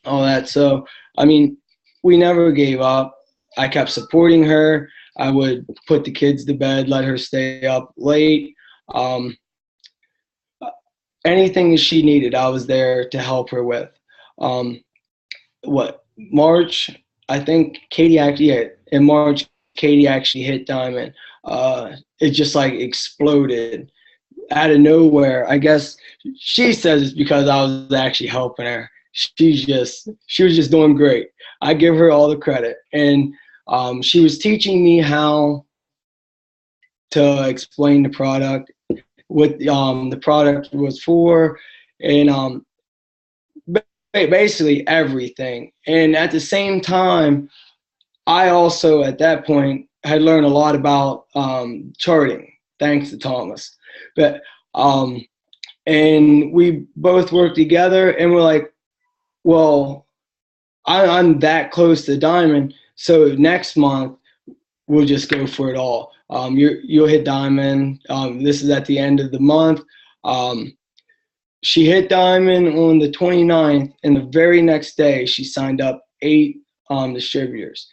all that. So, I mean, we never gave up. I kept supporting her. I would put the kids to bed, let her stay up late. Anything she needed, I was there to help her with. March, I think in March, Katie actually hit diamond. It just like exploded out of nowhere. I guess she says it's because I was actually helping her. She was just doing great. I give her all the credit. And she was teaching me how to explain the product, what the product was for, and basically everything. And at the same time, I also at that point had learned a lot about charting. thanks to Thomas. But and we both worked together, and we're like, well, I'm that close to diamond, so next month we'll just go for it all. You'll hit diamond. This is at the end of the month. She hit diamond on the 29th, and the very next day she signed up 8 distributors.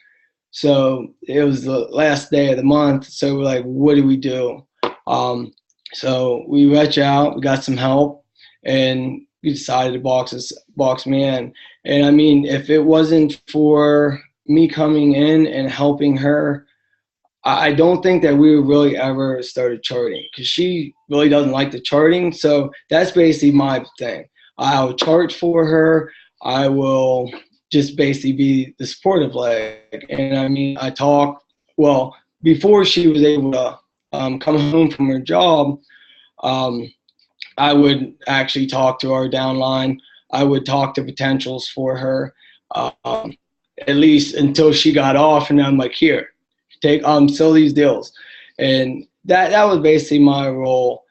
So it was the last day of the month. So we're like, what do we do? So we reached out, we got some help, and we decided to box me in. And I mean, if it wasn't for me coming in and helping her, I don't think that we would really ever started charting, because she really doesn't like the charting. So that's basically my thing. I'll chart for her. I will just basically be the supportive leg. And I mean, I talk, well, before she was able to come home from her job, I would actually talk to our downline. I would talk to potentials for her, at least until she got off, and I'm like, here, take sell these deals. And that was basically my role.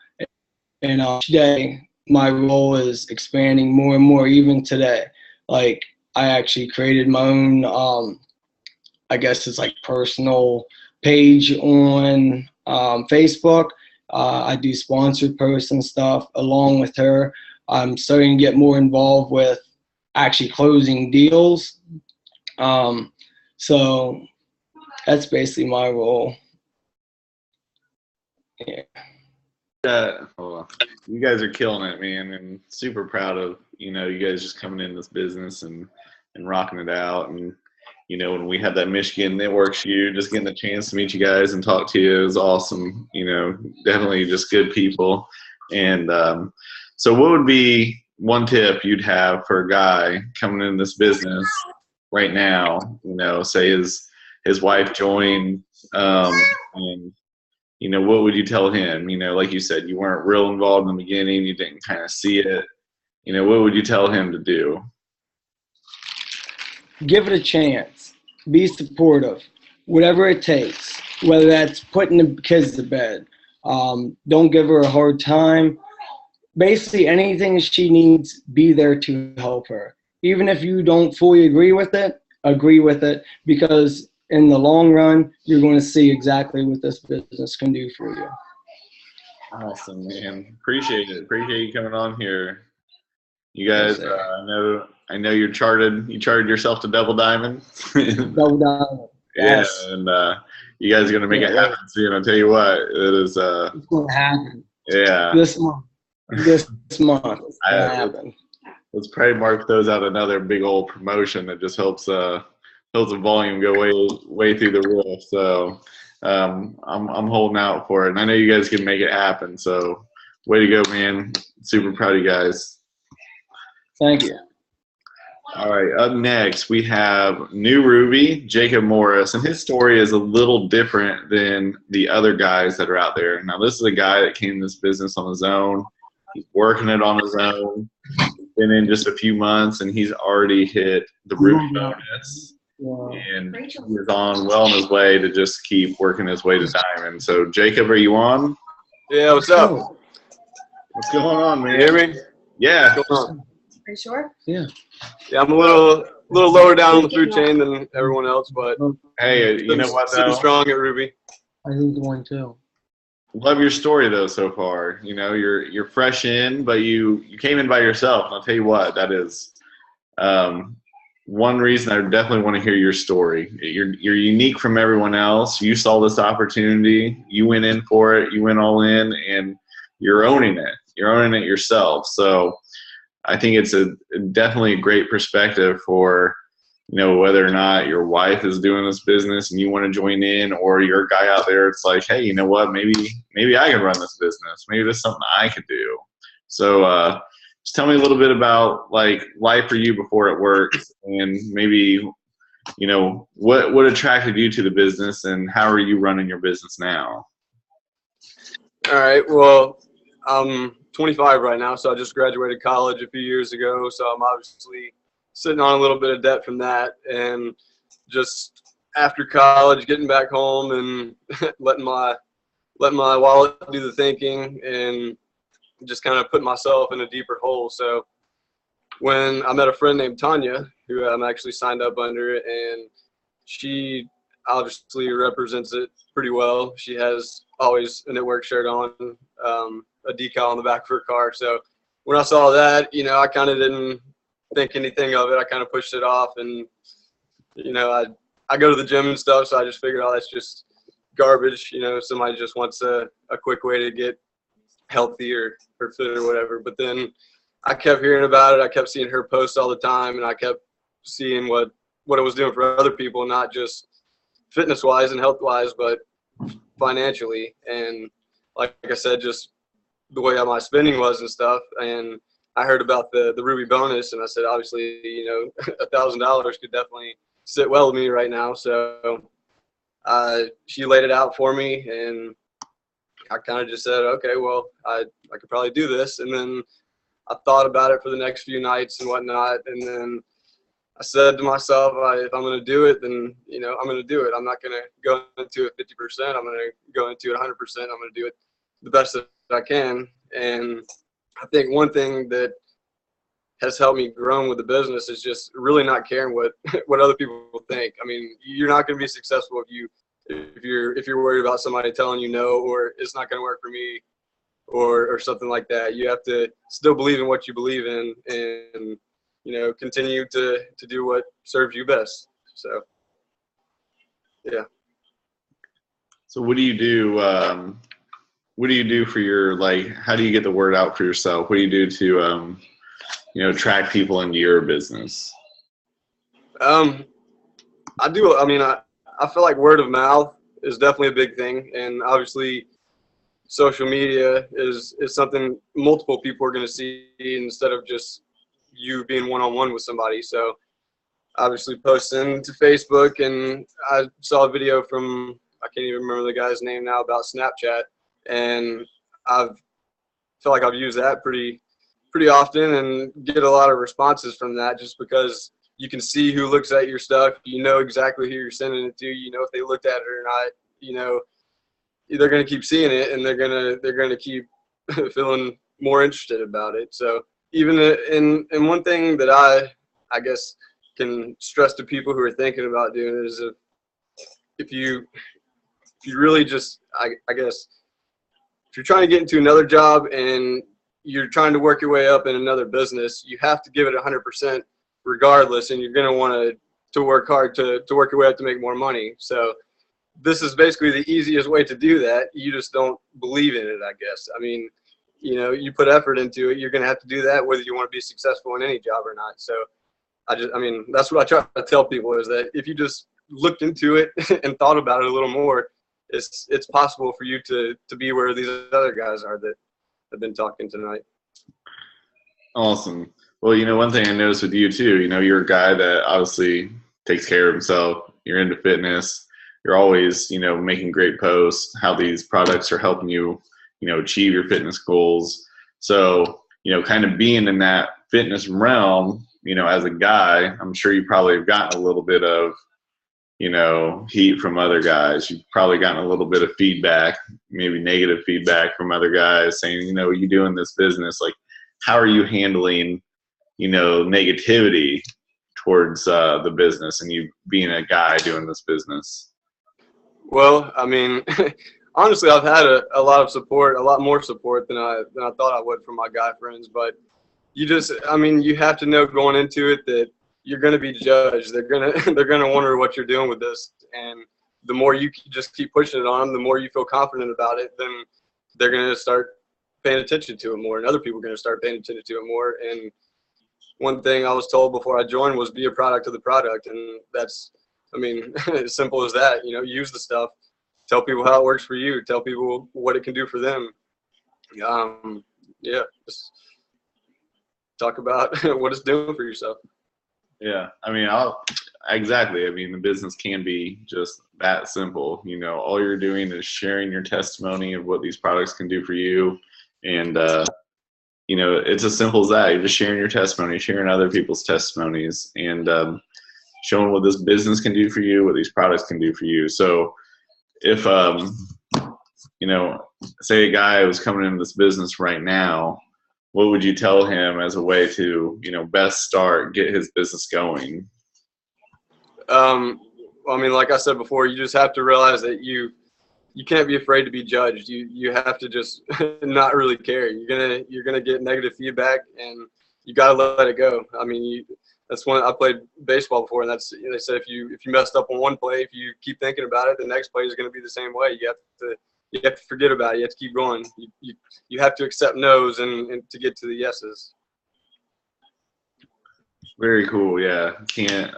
And today my role is expanding more and more, even today. Like, I actually created my own I guess it's like personal page on Facebook. I do sponsored posts and stuff along with her. I'm starting to get more involved with actually closing deals. So that's basically my role. Yeah. You guys are killing it, man, and super proud of, you guys just coming in this business and rocking it out. And when we had that Michigan Network shoot, just getting the chance to meet you guys and talk to you, it was awesome. Definitely just good people. And so what would be one tip you'd have for a guy coming in this business right now? Say his wife joined, and what would you tell him? Like you said, you weren't real involved in the beginning, you didn't kind of see it. What would you tell him to do? Give it a chance. Be supportive. Whatever it takes. Whether that's putting the kids to bed. Don't give her a hard time. Basically, anything she needs, be there to help her. Even if you don't fully agree with it, because in the long run, you're going to see exactly what this business can do for you. Awesome, man. Appreciate it. Appreciate you coming on here. You guys, I know you're charted. You charted yourself to double diamond. Double diamond. Yes. Yeah, and you guys are gonna make it happen soon. I'll tell you what, it is. It's gonna happen. Yeah. This month. It's gonna happen. Let's probably mark those out another big old promotion that just helps the volume go way through the roof. So I'm holding out for it, and I know you guys can make it happen. So way to go, man! Super proud of you guys. Thank you. All right, up next we have new Ruby, Jacob Morris, and his story is a little different than the other guys that are out there. Now, this is a guy that came to this business on his own. He's working it on his own. He's been in just a few months, and he's already hit the Ruby bonus. And he is well on his way to just keep working his way to diamond. So, Jacob, are you on? Yeah, what's up? What's going on, man? You hear me? Yeah. What's going on? Are you sure? Yeah. Yeah, I'm a little lower down on the food chain than everyone else, but hey, you know what? Sitting strong at Ruby. I think the one too. Love your story though so far. You're fresh in, but you came in by yourself. And I'll tell you what, that is one reason I definitely want to hear your story. You're unique from everyone else. You saw this opportunity. You went in for it. You went all in, and you're owning it. You're owning it yourself. So I think it's definitely a great perspective for, whether or not your wife is doing this business and you want to join in, or you're a guy out there, it's like, hey, you know what, maybe I can run this business. Maybe this is something I could do. So just tell me a little bit about like life for you before it works, and maybe, what attracted you to the business, and how are you running your business now? All right, well, I'm 25 right now, so I just graduated college a few years ago, so I'm obviously sitting on a little bit of debt from that, and just after college getting back home and letting my let my wallet do the thinking and just kind of put myself in a deeper hole. So when I met a friend named Tanya, who I'm actually signed up under, and she obviously represents it pretty well. She has always a network shirt on, a decal on the back of her car. So when I saw that, I kind of didn't think anything of it. I kind of pushed it off, and I go to the gym and stuff, so I just figured, oh, that's just garbage. Somebody just wants a quick way to get healthy or fit or whatever. But then I kept hearing about it. I kept seeing her post all the time, and I kept seeing what it was doing for other people, not just fitness-wise and health-wise, but financially. And like I said, just the way my spending was and stuff. And I heard about the Ruby bonus, and I said, obviously, $1,000 could definitely sit well with me right now. So she laid it out for me, and I kind of just said, okay, well, I could probably do this. And then I thought about it for the next few nights and whatnot, and then I said to myself, if I'm going to do it, then I'm going to do it. I'm not going to go into it 50%. I'm going to go into it 100%. I'm going to do it the best that I can. And I think one thing that has helped me grow with the business is just really not caring what other people think. I mean, you're not going to be successful if you're worried about somebody telling you no, or it's not going to work for me, or something like that. You have to still believe in what you believe in, and continue to do what serves you best. So yeah. So what do you do? What do you do for your, how do you get the word out for yourself? What do you do to attract people into your business? I feel like word of mouth is definitely a big thing, and obviously social media is something multiple people are going to see instead of just you being one-on-one with somebody. So obviously posting to Facebook, and I saw a video from, I can't even remember the guy's name now, about Snapchat, and I feel like I've used that pretty often and get a lot of responses from that, just because you can see who looks at your stuff. You know exactly who you're sending it to. If they looked at it or not. They're going to keep seeing it, and they're going to keep feeling more interested about it. So even in one thing that I guess can stress to people who are thinking about doing it is, if you really just, I guess, if you're trying to get into another job and you're trying to work your way up in another business, you have to give it 100% regardless, and you're going to want to work hard to work your way up to make more money. So this is basically the easiest way to do that. You just don't believe in it, I guess. I mean, you put effort into it, you're going to have to do that whether you want to be successful in any job or not. So that's what I try to tell people, is that if you just looked into it and thought about it a little more, it's possible for you to be where these other guys are that have been talking tonight. Awesome. Well, one thing I noticed with you too, you're a guy that obviously takes care of himself. You're into fitness. You're always, making great posts, how these products are helping you, achieve your fitness goals. So, kind of being in that fitness realm, as a guy, I'm sure you probably have gotten a little bit of, heat from other guys. You've probably gotten a little bit of feedback, maybe negative feedback from other guys saying, you doing this business, how are you handling, negativity towards the business and you being a guy doing this business? Well, honestly, I've had a lot of support, a lot more support than I thought I would from my guy friends. But you have to know going into it that you're going to be judged. They're gonna wonder what you're doing with this, and the more you just keep pushing it on them, the more you feel confident about it, then they're going to start paying attention to it more, and other people are going to start paying attention to it more. And one thing I was told before I joined was be a product of the product, and that's, as simple as that. Use the stuff, tell people how it works for you, tell people what it can do for them. Just talk about what it's doing for yourself. Yeah, exactly. The business can be just that simple. All you're doing is sharing your testimony of what these products can do for you. And, it's as simple as that. You're just sharing your testimony, sharing other people's testimonies, and showing what this business can do for you, what these products can do for you. So if say a guy was coming into this business right now, what would you tell him as a way to, best start, get his business going? I mean, like I said before, you just have to realize that you can't be afraid to be judged. You have to just not really care. You're gonna get negative feedback, and you gotta let it go. I mean, that's when I played baseball before, and that's, they said if you messed up on one play, if you keep thinking about it, the next play is gonna be the same way. You have to forget about it. You have to keep going. You have to accept no's and to get to the yeses. Very cool. Yeah, can't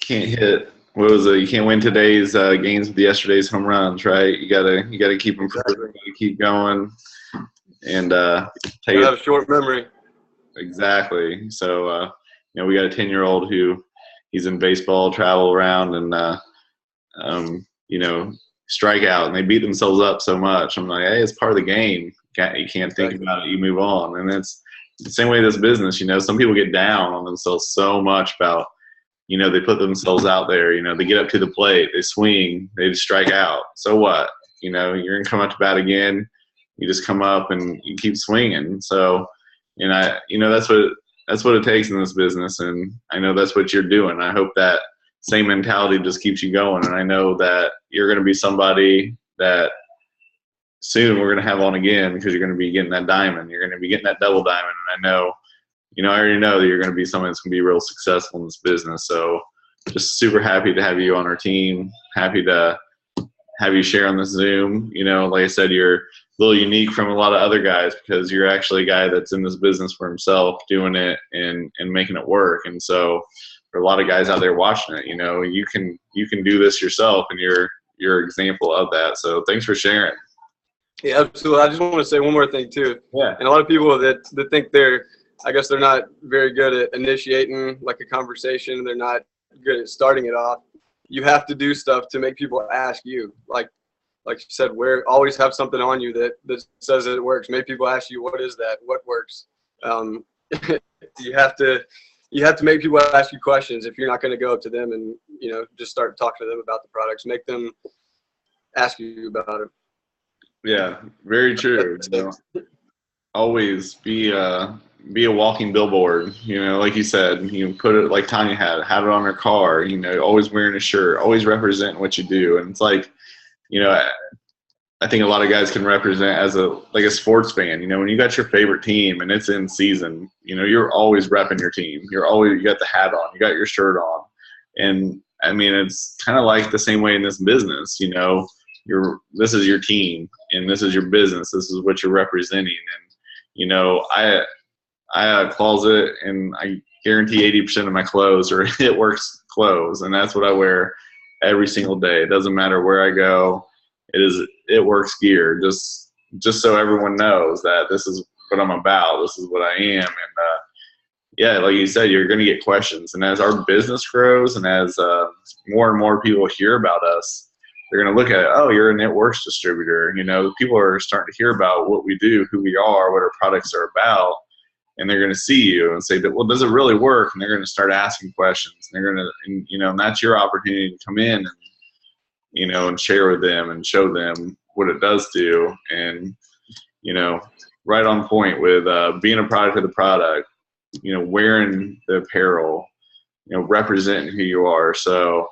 hit. What was it? You can't win today's games with yesterday's home runs, right? You gotta keep improving. You gotta keep going, and take it. I have a short memory. Exactly. So we got a 10-year-old who he's in baseball, travel around, and strike out, and they beat themselves up so much. I'm like, hey, it's part of the game. You can't think about it. You move on, and it's the same way this business. Some people get down on themselves so much about. They put themselves out there, they get up to the plate, they swing, they just strike out. So what? You're going to come up to bat again. You just come up and you keep swinging. So, that's what it takes in this business. And I know that's what you're doing. I hope that same mentality just keeps you going. And I know that you're going to be somebody that soon we're going to have on again, because you're going to be getting that diamond. You're going to be getting that double diamond. And I know, I already know that you're going to be someone that's going to be real successful in this business. So just super happy to have you on our team. Happy to have you share on this Zoom. Like I said, you're a little unique from a lot of other guys, because you're actually a guy that's in this business for himself, doing it and making it work. And so for a lot of guys out there watching it, you can do this yourself, and you're an example of that. So thanks for sharing. Yeah, absolutely. I just want to say one more thing too. Yeah. And a lot of people that think they're not very good at initiating like a conversation. They're not good at starting it off. You have to do stuff to make people ask you. Like you said, always have something on you that says that it works. Make people ask you, what is that? What works? You have to make people ask you questions. If you're not going to go up to them and just start talking to them about the products, make them ask you about it. Yeah, very true. Always be a walking billboard. Like you said, put it like Tanya had it on her car. Always wearing a shirt, always representing what you do. And it's like, I think a lot of guys can represent as a sports fan. When you got your favorite team and it's in season, you're always repping your team. You got the hat on, you got your shirt on, and I mean, it's kind of like the same way in this business. This is your team, and this is your business. This is what you're representing. And I have a closet, and I guarantee 80% of my clothes are It Works clothes, and that's what I wear every single day. It doesn't matter where I go. It is It Works gear, just so everyone knows that this is what I'm about. This is what I am. And yeah, like you said, you're going to get questions. And as our business grows, and as more and more people hear about us, they're going to look at, oh, you're an It Works distributor. People are starting to hear about what we do, who we are, what our products are about. And they're going to see you and say, well, does it really work? And they're going to start asking questions. And they're going to, and that's your opportunity to come in and, and share with them and show them what it does do. And, right on point with being a product of the product, wearing the apparel, representing who you are. So,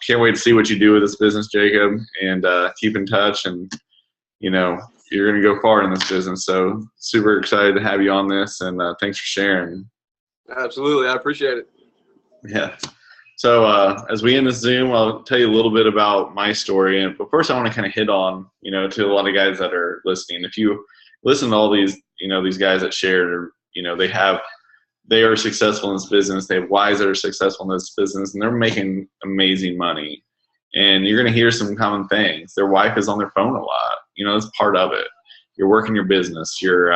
can't wait to see what you do with this business, Jacob, and keep in touch. And, you're going to go far in this business. So super excited to have you on this, and thanks for sharing. Absolutely. I appreciate it. Yeah. So as we end this Zoom, I'll tell you a little bit about my story. But first I want to kind of hit on, to a lot of guys that are listening. If you listen to all these, these guys that shared, they are successful in this business. They have wives that are successful in this business, and they're making amazing money. And you're going to hear some common things. Their wife is on their phone a lot. That's part of it. You're working your business. You're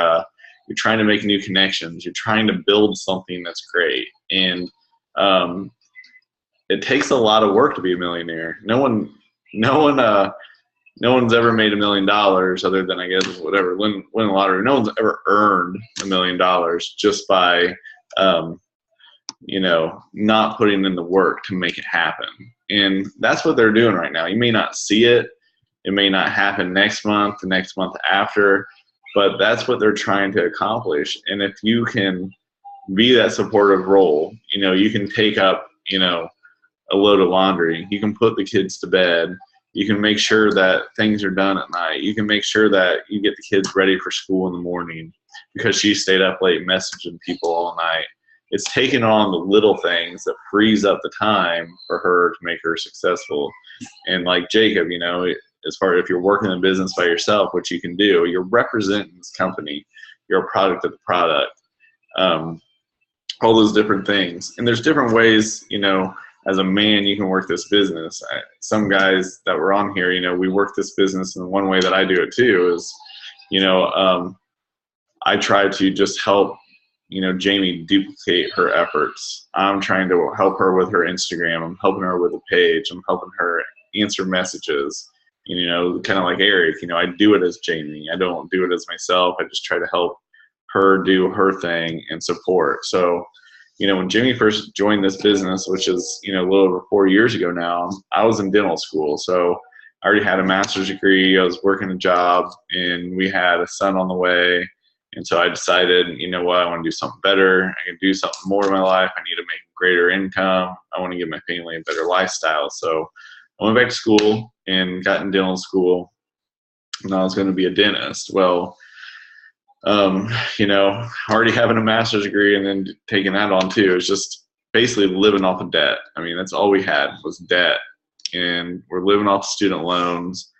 trying to make new connections. You're trying to build something that's great. And it takes a lot of work to be a millionaire. No one's ever made $1 million other than, I guess, whatever, win the lottery. No one's ever earned $1 million just by not putting in the work to make it happen. And that's what they're doing right now. You may not see it, It may not happen next month, the next month after, but that's what they're trying to accomplish. And if you can be that supportive role, you can take up, a load of laundry. You can put the kids to bed. You can make sure that things are done at night. You can make sure that you get the kids ready for school in the morning because she stayed up late messaging people all night. It's taking on the little things that frees up the time for her to make her successful. And like Jacob, as far as if you're working in business by yourself, which you can do, you're representing this company. You're a product of the product. All those different things. And there's different ways, as a man, you can work this business. Some guys that were on here, we work this business, and one way that I do it too is, I try to just help, Jamie duplicate her efforts. I'm trying to help her with her Instagram. I'm helping her with a page. I'm helping her answer messages. Kind of like Eric, I do it as Jamie. I don't do it as myself. I just try to help her do her thing and support. So, when Jimmy first joined this business, which is, a little over 4 years ago now, I was in dental school. So I already had a master's degree. I was working a job, and we had a son on the way. And so I decided, I want to do something better. I can do something more in my life. I need to make a greater income. I want to give my family a better lifestyle. So I went back to school and got in dental school, and I was going to be a dentist. Well, already having a master's degree and then taking that on too, it's just basically living off of debt. I mean, that's all we had was debt, and we're living off student loans.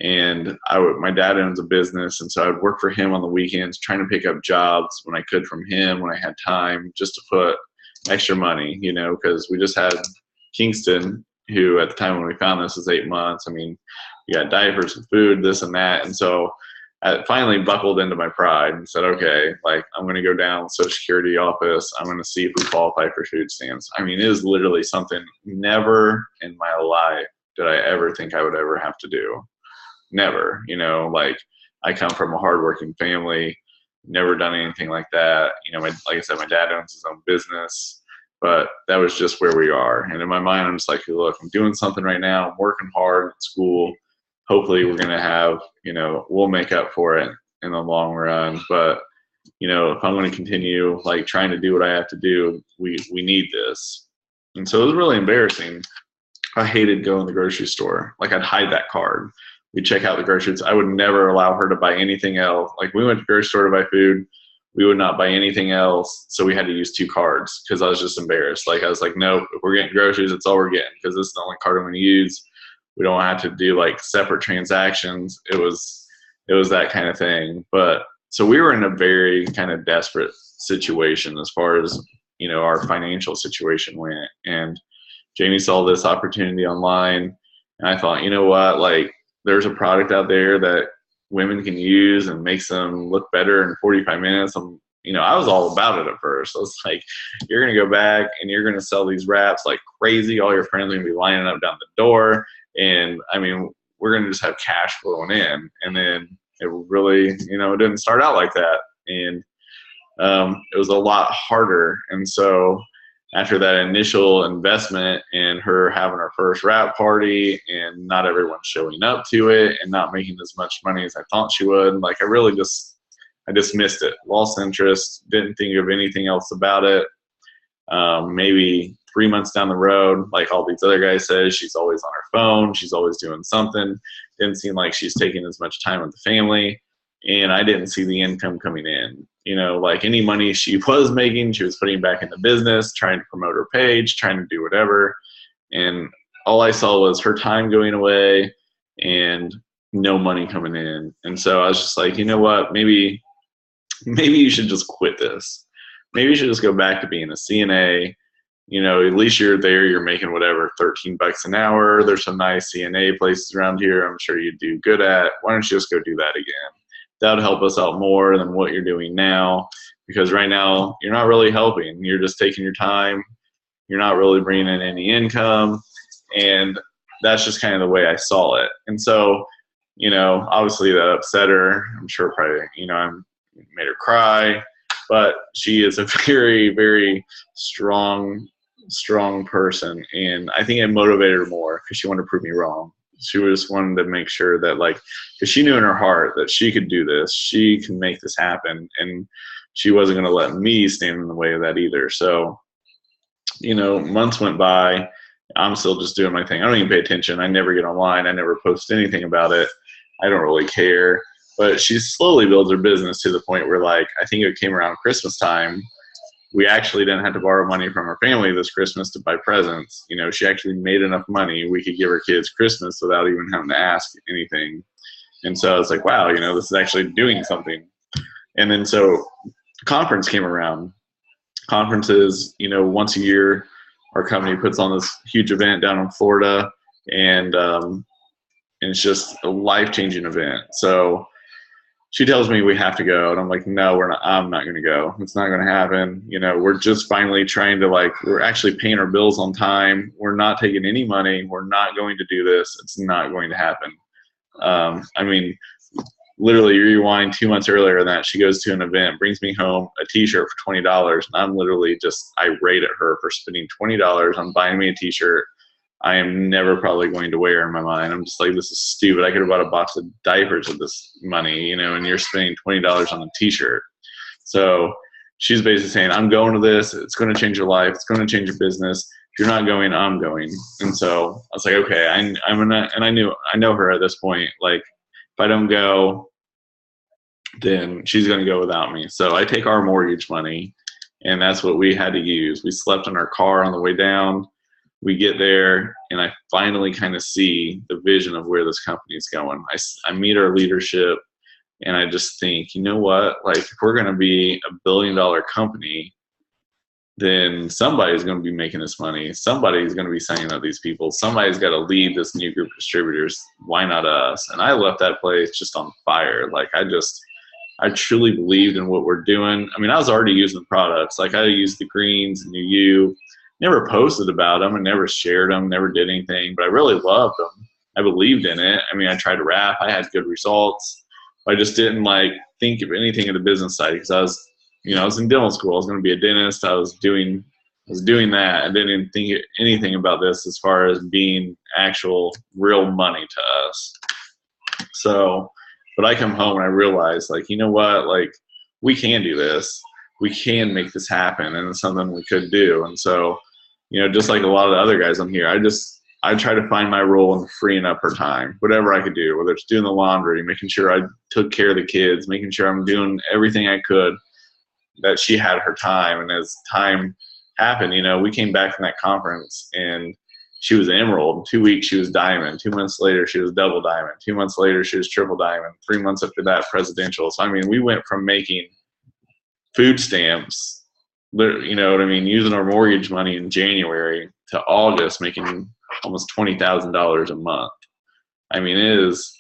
And my dad owns a business, and so I'd work for him on the weekends, trying to pick up jobs when I could from him when I had time, just to put extra money, because we just had Kingston, who at the time when we found this was 8 months. I mean, we got diapers and food, this and that. And so I finally buckled into my pride and said, okay, I'm going to go down to the Social Security office. I'm going to see if we qualify for food stamps. I mean, it is literally something never in my life did I ever think I would ever have to do. Never, I come from a hardworking family, never done anything like that. Like I said, my dad owns his own business, but that was just where we are. And in my mind, I'm just like, look, I'm doing something right now. I'm working hard at school. Hopefully we're going to have, we'll make up for it in the long run. But, if I'm going to continue trying to do what I have to do, we need this. And so it was really embarrassing. I hated going to the grocery store. I'd hide that card. We'd check out the groceries. I would never allow her to buy anything else. We went to the grocery store to buy food. We would not buy anything else. So we had to use 2 cards because I was just embarrassed. I was like, nope, if we're getting groceries, that's all we're getting because this is the only card I'm going to use. We don't have to do separate transactions. It was that kind of thing. But so we were in a very kind of desperate situation as far as, our financial situation went. And Jamie saw this opportunity online, and I thought, you know what, there's a product out there that women can use and makes them look better in 45 minutes. I was all about it at first. I was like, you're going to go back and you're going to sell these wraps like crazy. All your friends are going to be lining up down the door. And I mean, we're going to just have cash flowing in. And then it really, it didn't start out like that. And it was a lot harder. And so after that initial investment and her having her first wrap party and not everyone showing up to it and not making as much money as I thought she would, I dismissed it, lost interest, didn't think of anything else about it. Maybe 3 months down the road, like all these other guys said, she's always on her phone. She's always doing something. Didn't seem like she's taking as much time with the family. And I didn't see the income coming in. Any money she was making, she was putting back in the business, trying to promote her page, trying to do whatever. And all I saw was her time going away and no money coming in. And so I was just like, you know what, maybe you should just quit this. Maybe you should just go back to being a CNA. At least you're there, you're making whatever, $13 an hour. There's some nice CNA places around here I'm sure you'd do good at. Why don't you just go do that again? That would help us out more than what you're doing now, because right now you're not really helping. You're just taking your time. You're not really bringing in any income. And that's just kind of the way I saw it. And so, obviously that upset her. I'm sure probably, I made her cry. But she is a very, very strong person. And I think it motivated her more because she wanted to prove me wrong. She just wanted to make sure that, like, because she knew in her heart that she could do this, she can make this happen, and she wasn't going to let me stand in the way of that either. So, you know, months went by. I'm still just doing my thing. I don't even pay attention. I never get online. I never post anything about it. I don't really care. But she slowly builds her business to the point where, like, I think it came around Christmas time. We actually didn't have to borrow money from her family this Christmas to buy presents. You know, she actually made enough money we could give her kids Christmas without even having to ask anything. And so I was like, wow, you know, this is actually doing something. And then so conference came around. Conferences, you know, once a year, our company puts on this huge event down in Florida, and it's just a life-changing event. So she tells me we have to go, and I'm like, no, we're not. I'm not going to go. It's not going to happen. You know, we're just finally trying to, like, we're actually paying our bills on time. We're not taking any money. We're not going to do this. It's not going to happen. I mean, literally rewind 2 months earlier than that, she goes to an event, brings me home a t-shirt for $20, and I'm literally just irate at her for spending $20 on buying me a t-shirt I am never probably going to wear in my mind. I'm just like, this is stupid. I could have bought a box of diapers with this money, you know, and you're spending $20 on a t-shirt. So she's basically saying, I'm going to this. It's going to change your life. It's going to change your business. If you're not going, I'm going. And so I was like, okay, I'm gonna, and I know her at this point. Like, if I don't go, then she's going to go without me. So I take our mortgage money, and that's what we had to use. We slept in our car on the way down. We get there, and I finally kind of see the vision of where this company is going. I meet our leadership, and I just think, you know what? Like, if we're going to be a billion-dollar company, then somebody's going to be making this money. Somebody's going to be signing up these people. Somebody's got to lead this new group of distributors. Why not us? And I left that place just on fire. Like, I truly believed in what we're doing. I mean, I was already using the products. Like, I used the greens, knew you. Never posted about them and never shared them, never did anything, but I really loved them. I believed in it. I mean, I tried to rap. I had good results. I just didn't like think of anything of the business side because I was in dental school. I was going to be a dentist. I was doing that. I didn't think anything about this as far as being actual real money to us. So, but I come home and I realized, like, you know what? Like, we can do this. We can make this happen, and it's something we could do. And so, you know, just like a lot of the other guys on here, I try to find my role in freeing up her time, whatever I could do, whether it's doing the laundry, making sure I took care of the kids, making sure I'm doing everything I could, that she had her time. And as time happened, you know, we came back from that conference and she was emerald. In 2 weeks, she was diamond. 2 months later, she was double diamond. 2 months later, she was triple diamond. 3 months after that, presidential. So, I mean, we went from making food stamps, you know what I mean, using our mortgage money in January to August making almost $20,000 a month. I mean, it is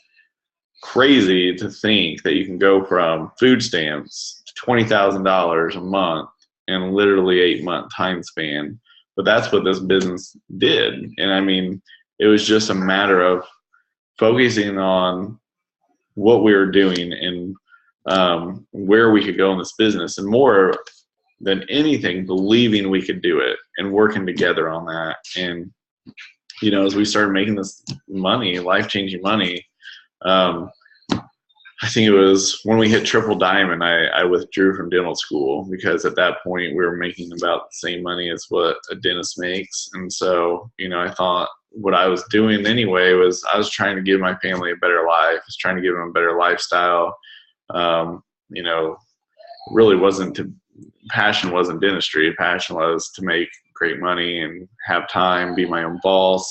crazy to think that you can go from food stamps to $20,000 a month in literally 8-month time span. But that's what this business did. And I mean, it was just a matter of focusing on what we were doing and where we could go in this business, and more than anything, believing we could do it and working together on that. And, you know, as we started making this money, life-changing money, I think it was when we hit triple diamond, I withdrew from dental school because at that point we were making about the same money as what a dentist makes. And so, you know, I thought what I was doing anyway was I was trying to give my family a better life. I was trying to give them a better lifestyle. You know, really passion wasn't dentistry. Passion was to make great money and have time, be my own boss,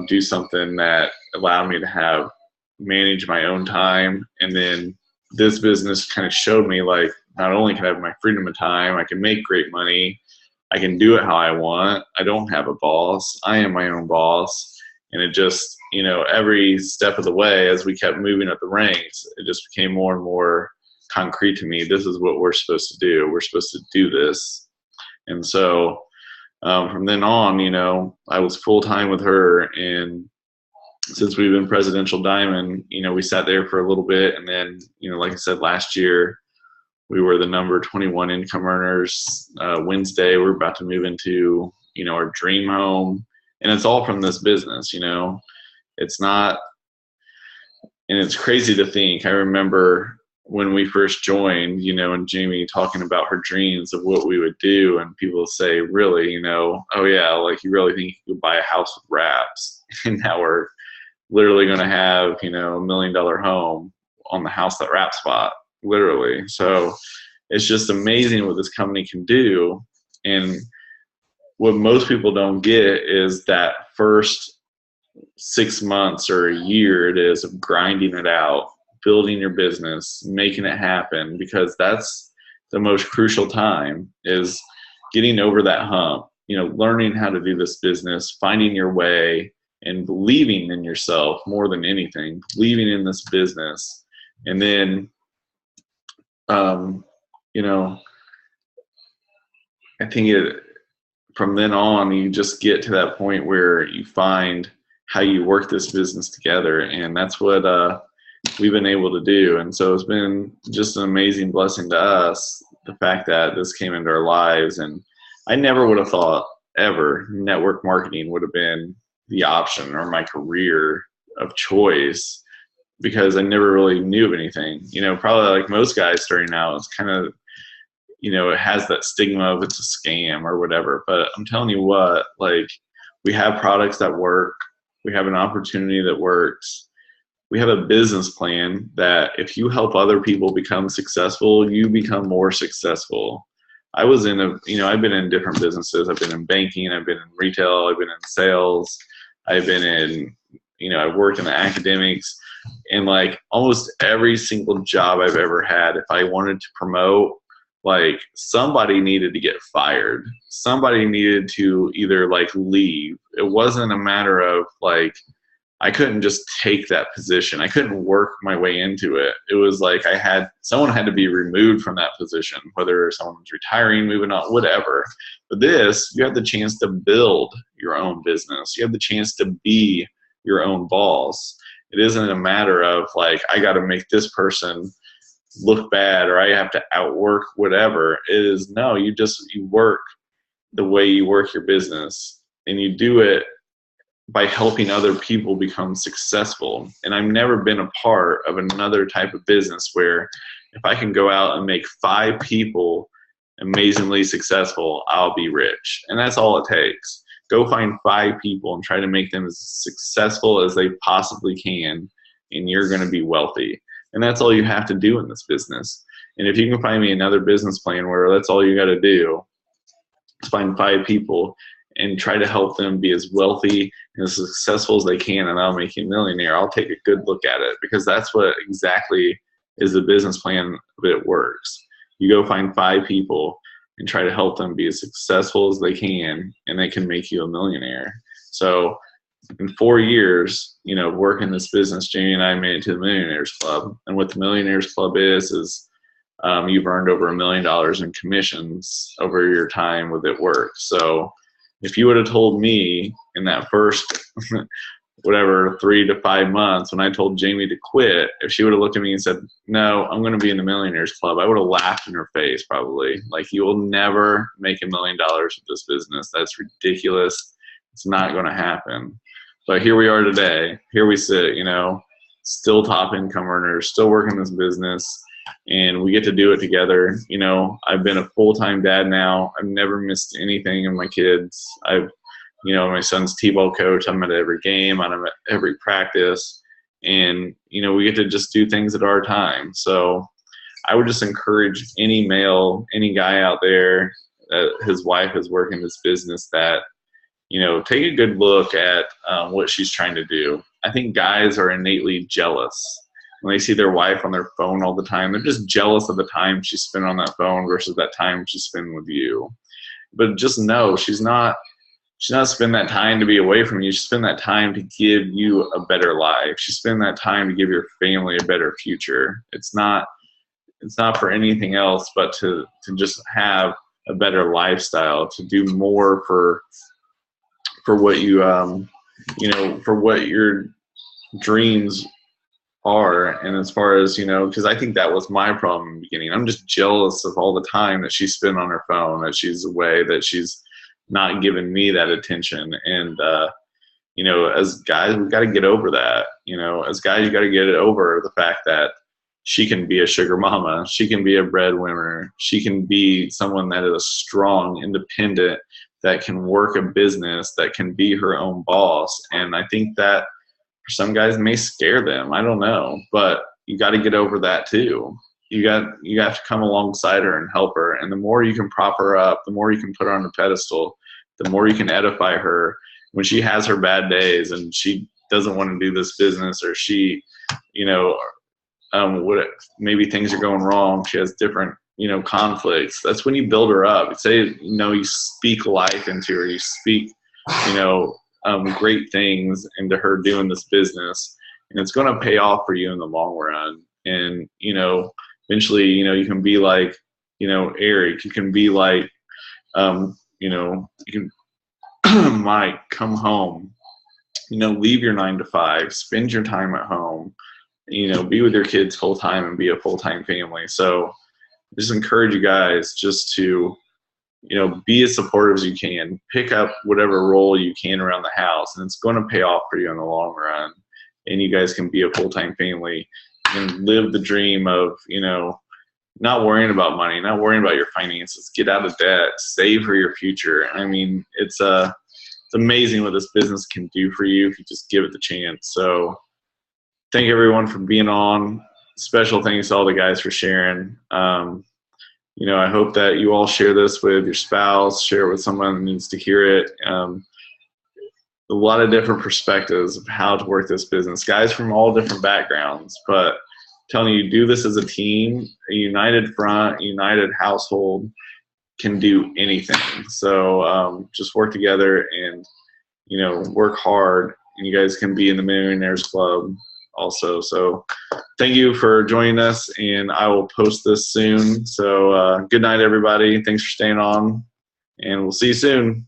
do something that allowed me to manage my own time. And then this business kind of showed me, like, not only can I have my freedom of time, I can make great money, I can do it how I want. I don't have a boss. I am my own boss. And it just, you know, every step of the way as we kept moving up the ranks, it just became more and more concrete to me. This is what we're supposed to do. We're supposed to do this. And so from then on, you know, I was full-time with her. And since we've been presidential diamond, you know, we sat there for a little bit. And then, you know, like I said, last year, we were the number 21 income earners. Wednesday, we're about to move into, you know, our dream home. And it's all from this business, you know. It's not, and it's crazy to think. I remember when we first joined, you know, and Jamie talking about her dreams of what we would do, and people say, really, you know, oh yeah, like you really think you could buy a house with wraps? And now we're literally going to have, you know, $1 million home on the house that wrap spot, literally. So it's just amazing what this company can do. And what most people don't get is that first 6 months or a year it is of grinding it out, building your business, making it happen, because that's the most crucial time, is getting over that hump, you know, learning how to do this business, finding your way, and believing in yourself more than anything, believing in this business. And then, you know, I think from then on, you just get to that point where you find how you work this business together. And that's what we've been able to do. And so it's been just an amazing blessing to us, the fact that this came into our lives. And I never would have thought ever network marketing would have been the option or my career of choice, because I never really knew of anything. You know, probably like most guys starting out, it's kind of, you know, it has that stigma of it's a scam or whatever. But I'm telling you what, like, we have products that work. We have an opportunity that works. We have a business plan that if you help other people become successful, you become more successful. I was in I've been in different businesses. I've been in banking. I've been in retail. I've been in sales. I've been in, I've worked in the academics, and like almost every single job I've ever had, if I wanted to promote, like somebody needed to get fired. Somebody needed to either like leave. It wasn't a matter of like, I couldn't just take that position. I couldn't work my way into it. It was like someone had to be removed from that position, whether someone's retiring, moving on, whatever. But this, you have the chance to build your own business. You have the chance to be your own boss. It isn't a matter of like, I got to make this person look bad or I have to outwork whatever. It is, no, you work the way you work your business, and you do it by helping other people become successful. And I've never been a part of another type of business where if I can go out and make 5 people amazingly successful, I'll be rich. And that's all it takes. Go find 5 people and try to make them as successful as they possibly can, and you're going to be wealthy. And that's all you have to do in this business. And if you can find me another business plan where that's all you got to do, is find 5 people and try to help them be as wealthy and as successful as they can, and I'll make you a millionaire. I'll take a good look at it, because that's what exactly is the business plan of it works. You go find 5 people and try to help them be as successful as they can, and they can make you a millionaire. So in 4 years, working this business, Jamie and I made it to the Millionaires Club. And what the Millionaires Club is you've earned over $1 million in commissions over your time with it work. So if you would have told me in that first, 3 to 5 months, when I told Jamie to quit, if she would have looked at me and said, no, I'm going to be in the Millionaires Club, I would have laughed in her face probably. Like, you will never make $1 million with this business. That's ridiculous. It's not going to happen. But here we are today. Here we sit, still top income earners, still working this business, and we get to do it together. I've been a full-time dad now. I've never missed anything of my kids. My son's t-ball coach. I'm at every game. I'm at every practice. And, we get to just do things at our time. So I would just encourage any male, any guy out there that his wife is working this business that, take a good look at what she's trying to do. I think guys are innately jealous. When they see their wife on their phone all the time, they're just jealous of the time she spent on that phone versus that time she spent with you. But just know she's not spend that time to be away from you. She spend that time to give you a better life. She spend that time to give your family a better future. It's not for anything else but to just have a better lifestyle, to do more for what you for what your dreams are. And as far as because I think that was my problem in the beginning. I'm just jealous of all the time that she spent on her phone, that she's away, that she's not giving me that attention. And you know, as guys, we've got to get over that. You know, as guys, you got to get over the fact that she can be a sugar mama. She can be a breadwinner. She can be someone that is strong, independent, that can work a business, that can be her own boss. And I think that for some guys may scare them. I don't know, but you got to get over that too. You have to come alongside her and help her. And the more you can prop her up, the more you can put her on a pedestal, the more you can edify her when she has her bad days and she doesn't want to do this business, or she, you know, maybe things are going wrong. She has different, you know, conflicts. That's when you build her up. Say, you know, you speak life into her. You speak, you know, great things into her doing this business, and it's going to pay off for you in the long run. And, you know, eventually, you know, you can be like, you know, Eric, you can be like, you know, you can, Mike, come home, you know, leave your 9 to 5, spend your time at home, you know, be with your kids full time and be a full-time family. So just encourage you guys just to, you know, be as supportive as you can, pick up whatever role you can around the house, and it's going to pay off for you in the long run. And you guys can be a full-time family and live the dream of, you know, not worrying about money, not worrying about your finances, get out of debt, save for your future. I mean, it's amazing what this business can do for you if you just give it the chance. So thank everyone for being on. Special thanks to all the guys for sharing. You know, I hope that you all share this with your spouse, share it with someone that needs to hear it. A lot of different perspectives of how to work this business. Guys from all different backgrounds, but I'm telling you, do this as a team. A united front, a united household can do anything. So just work together and, you know, work hard, and you guys can be in the Millionaires Club also. So thank you for joining us, and I will post this soon. So good night, everybody. Thanks for staying on, and we'll see you soon.